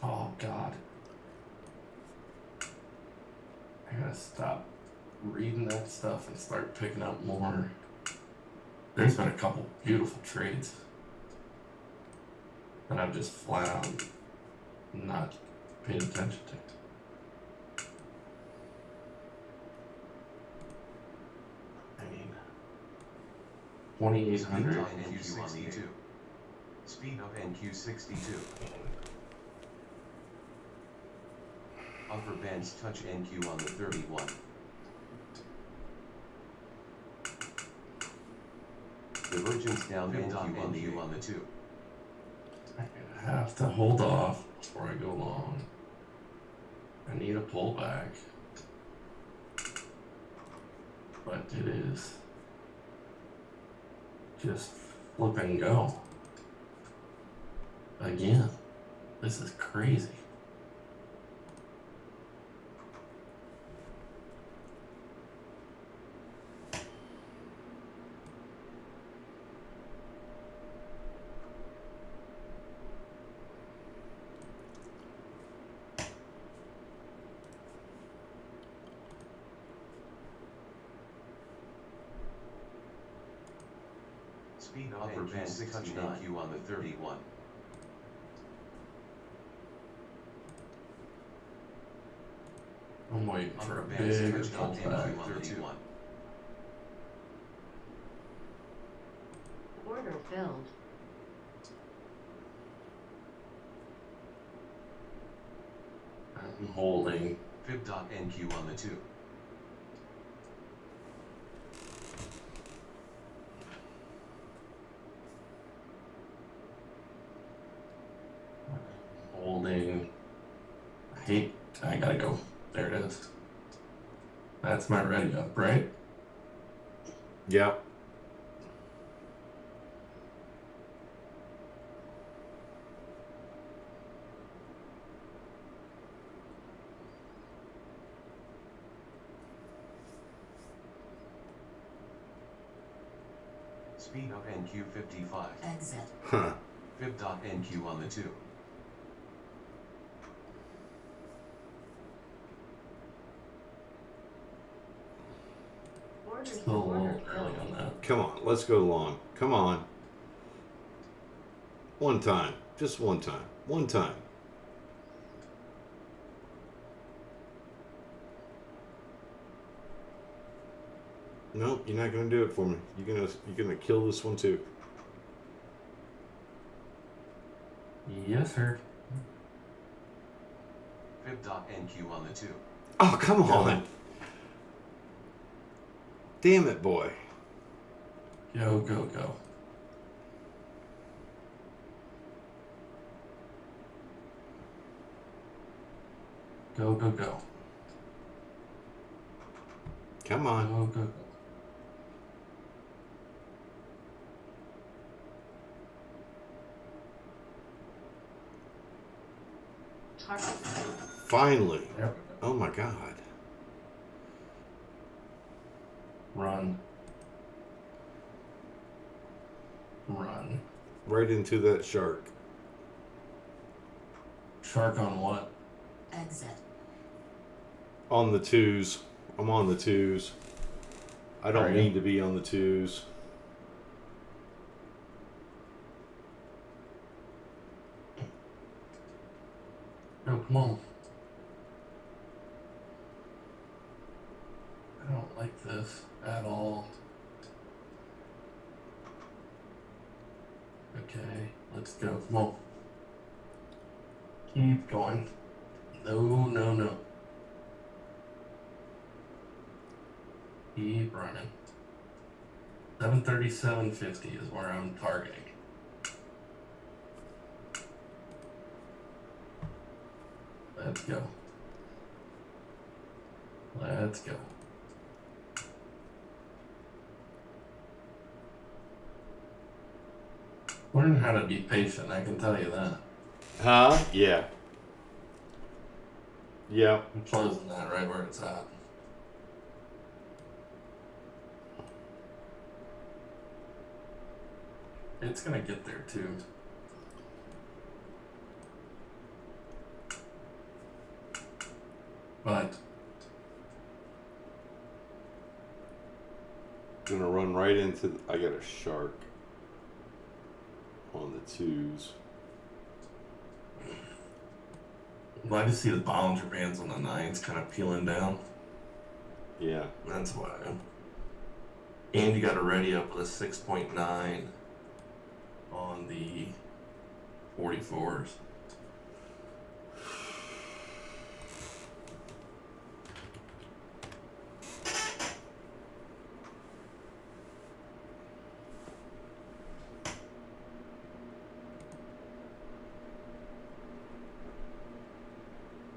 S3: Oh God. I gotta stop reading that stuff and start picking up more. There's been a couple beautiful trades that I've just flat out not paid attention to. I mean, 2,800.
S4: NQ on the 2. Speed up NQ 62. Upper bands touch NQ on the 31. Divergence down NQ on the 2.
S3: I have to hold off before I go long. I need a pullback. But it is just flip and go. Again. This is crazy.
S4: Speed up upper band touch NQ on the 31.
S3: I'm waiting for a
S4: Upper
S3: big
S4: bands touch NQ
S3: pullback.
S4: on the 31.
S10: Order filled.
S3: I'm holding.
S4: Fib.NQ on the 2.
S3: Holding. I gotta go. There it is. That's my ready up, right?
S2: Yep.
S4: Speed up NQ 55.
S10: Exit.
S2: Huh.
S4: Fib.NQ on the 2.
S3: Still a little early on that.
S2: Come on, let's go long. Come on. One time. Just one time. One time. Nope, you're not gonna do it for me. You're gonna kill this one too.
S3: Yes, sir.
S4: Fib.NQ on the 2.
S2: Oh, come on. Damn it, boy.
S3: Go, go, go. Go, go, go.
S2: Come on.
S3: Go, go, go.
S2: Finally.
S3: Yep.
S2: Oh my God.
S3: Run. Run.
S2: Right into that shark.
S3: Shark on what?
S10: Exit.
S2: On the twos. I'm on the twos. I don't
S3: Are you?
S2: need to be on the twos.
S3: No, come on. I don't like this at all. Okay, let's go. Come on. Keep going. No, no, no. Keep running. 737.50 is where I'm targeting. Let's go. Let's go. Learn how to be patient, I can tell you that.
S2: Huh? Yeah. Yeah.
S3: I'm closing that right where it's at. It's gonna get there too. But
S2: Gonna run right into. I got a shark on the twos.
S3: glad to see the Bollinger Bands on the 9s kind of peeling down.
S2: Yeah.
S3: That's why. And you got a ready up with a 6.9 on the 44s.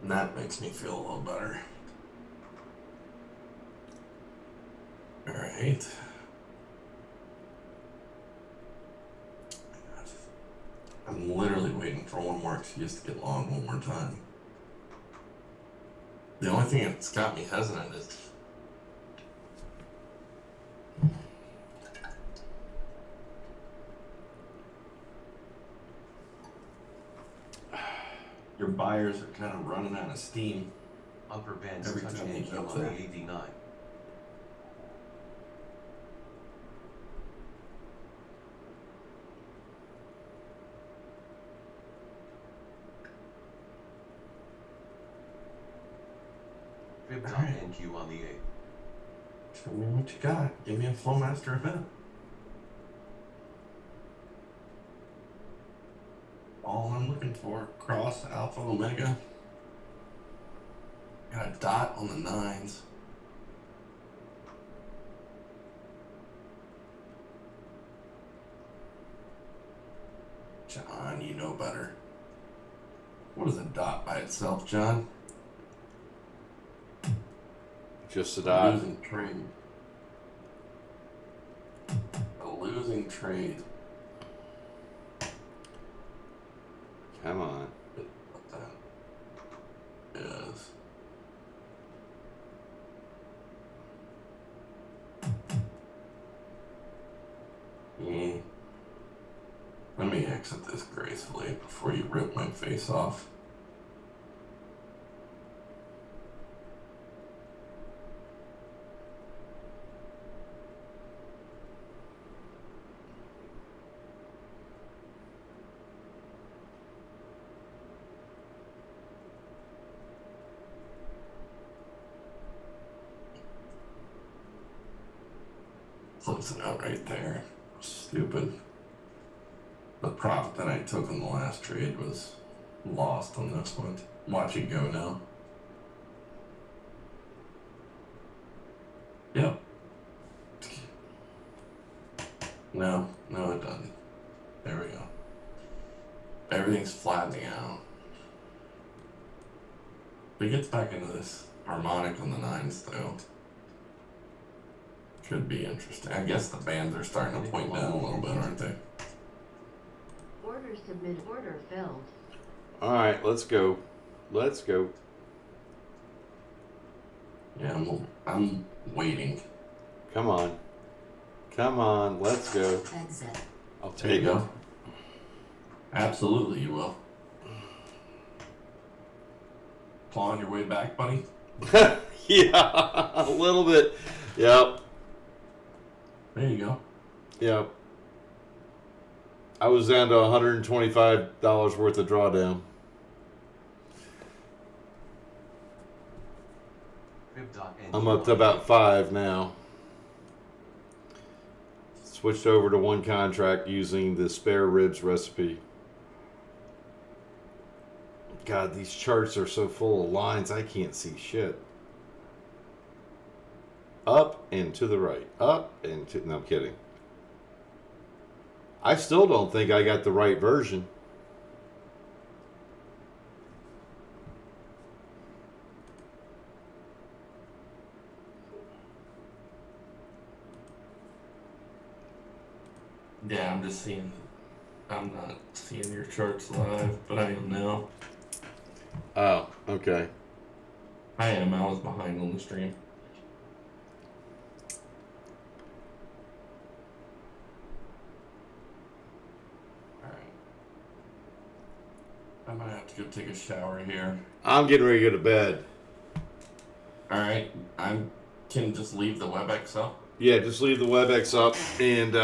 S3: And that makes me feel a little better. Alright. I'm literally waiting for one more excuse to get long one more time. The only thing that's got me hesitant is your buyers are kind of running out of steam.
S4: Upper bands
S3: Every
S4: touch
S3: time they
S4: NQ
S3: jump
S4: on the
S3: there.
S4: 89. Fib dot NQ on the 8.
S3: Show me what you got. Give me a Flowmaster event. All I'm looking for. Cross, Alpha, Omega. Got a dot on the 9s. John, you know better. What is a dot by itself, John?
S2: Just a dot.
S3: Losing trade. A losing trade.
S2: Come on.
S3: What that is. Let me exit this gracefully before you rip my face off. Close it out right there. Stupid. The profit that I took on the last trade was lost on this one. Watch it go now. Yep. No, it doesn't. There we go. Everything's flattening out. If it gets back into this harmonic on the 9s though, could be interesting. I guess the bands are starting to point down a little bit, aren't they?
S9: Order submitted. Order filled.
S2: All right, let's go. Let's go.
S3: Yeah, I'm waiting.
S2: Come on. Come on, let's go.
S9: Exit.
S2: I'll
S3: There you
S2: take it.
S3: go. Absolutely, you will. Clawing your way back, buddy?
S2: Yeah, a little bit. Yep.
S3: There you go.
S2: Yep. I was down to $125 worth of drawdown.
S4: Fib dot NQ
S2: I'm up to
S4: on the
S2: about 5 now. Switched over to one contract using the spare ribs recipe. God, these charts are so full of lines, I can't see shit. Up and to the right. Up and to... No, I'm kidding. I still don't think I got the right version.
S3: Yeah, I'm just seeing
S13: I'm not seeing your charts live, but I am now.
S2: Oh, okay.
S13: I am. I was behind on the stream. Alright. I might have to go take a shower here.
S2: I'm getting ready to go to bed.
S13: Alright. Can just leave the WebEx up?
S2: Yeah, just leave the WebEx up, and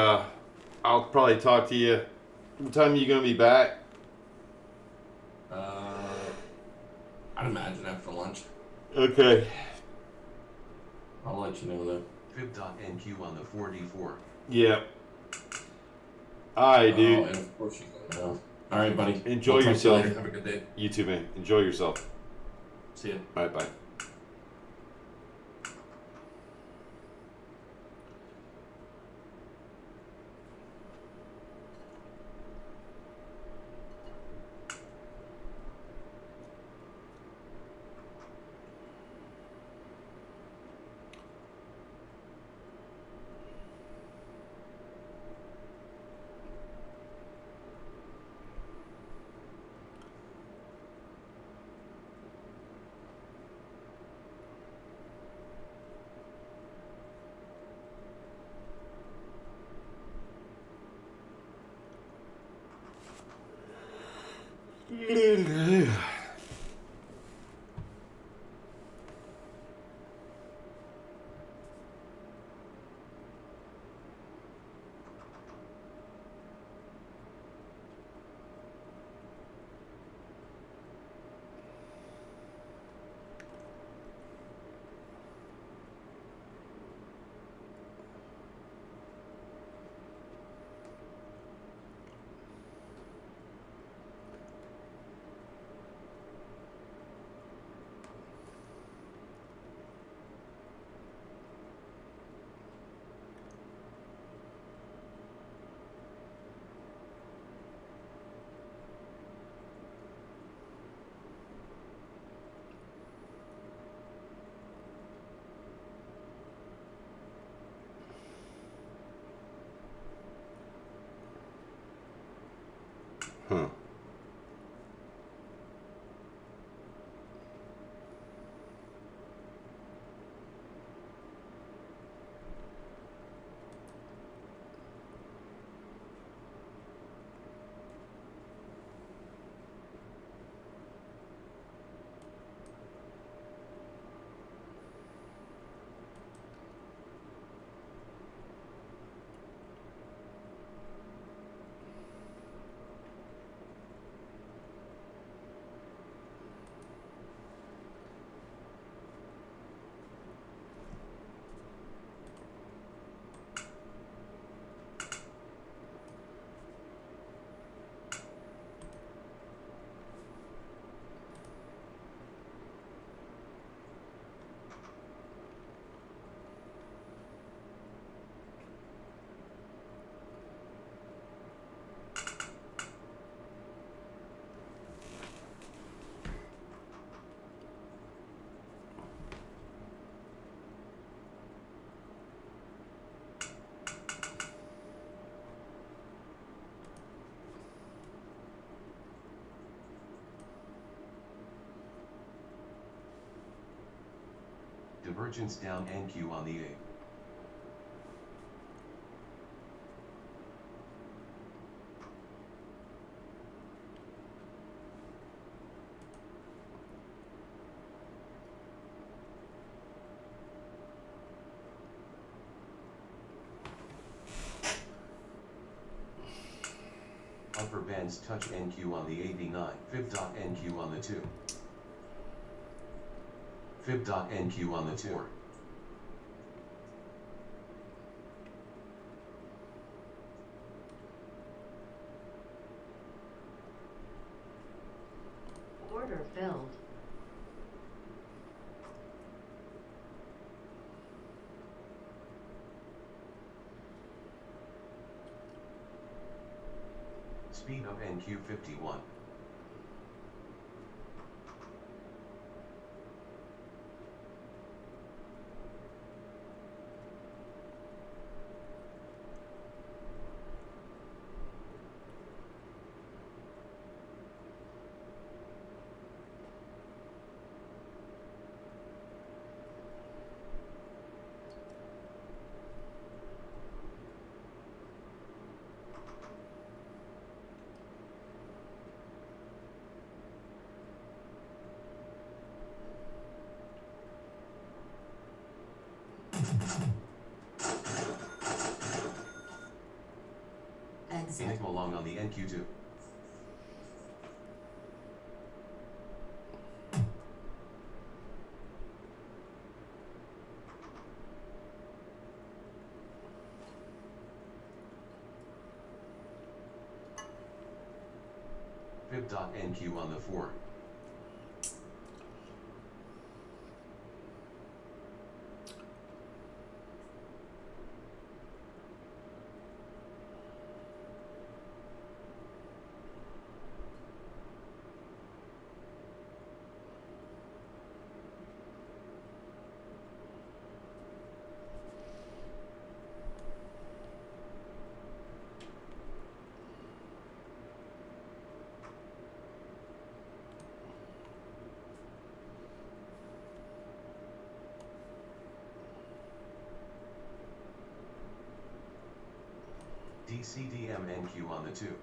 S2: I'll probably talk to you. What time are you going to be back?
S13: I'd imagine after lunch.
S2: Okay.
S13: I'll let you know though.
S4: Fib.NQ on the 44.
S2: Yeah. Alright, dude.
S13: Oh, and of course you know. Alright, buddy.
S2: Enjoy
S13: I'll talk to you
S2: yourself.
S13: later. Have a good day.
S2: You too, man. Enjoy yourself.
S13: See ya.
S2: Alright, bye. Huh.
S4: Divergence down NQ on the 8. Upper bands touch NQ on the 89. Fib.NQ on the 2. Fib.NQ on the 2.
S9: Order filled.
S4: Speed of NQ 51. Enigma long on the NQ2. Fib.NQ on the 4. DCDMNQ on the 2.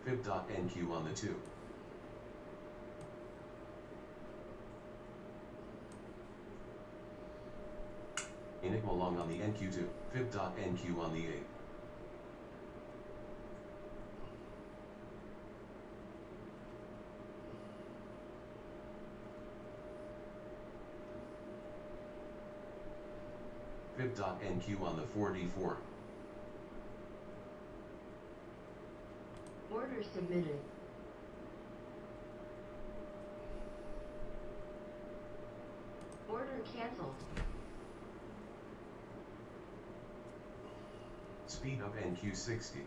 S4: Fib.NQ on the 2. Enigma long on the NQ2. Fib.NQ on the 8. Fib.NQ on the 4D4.
S9: Order submitted. Order cancelled.
S4: Speed up NQ60.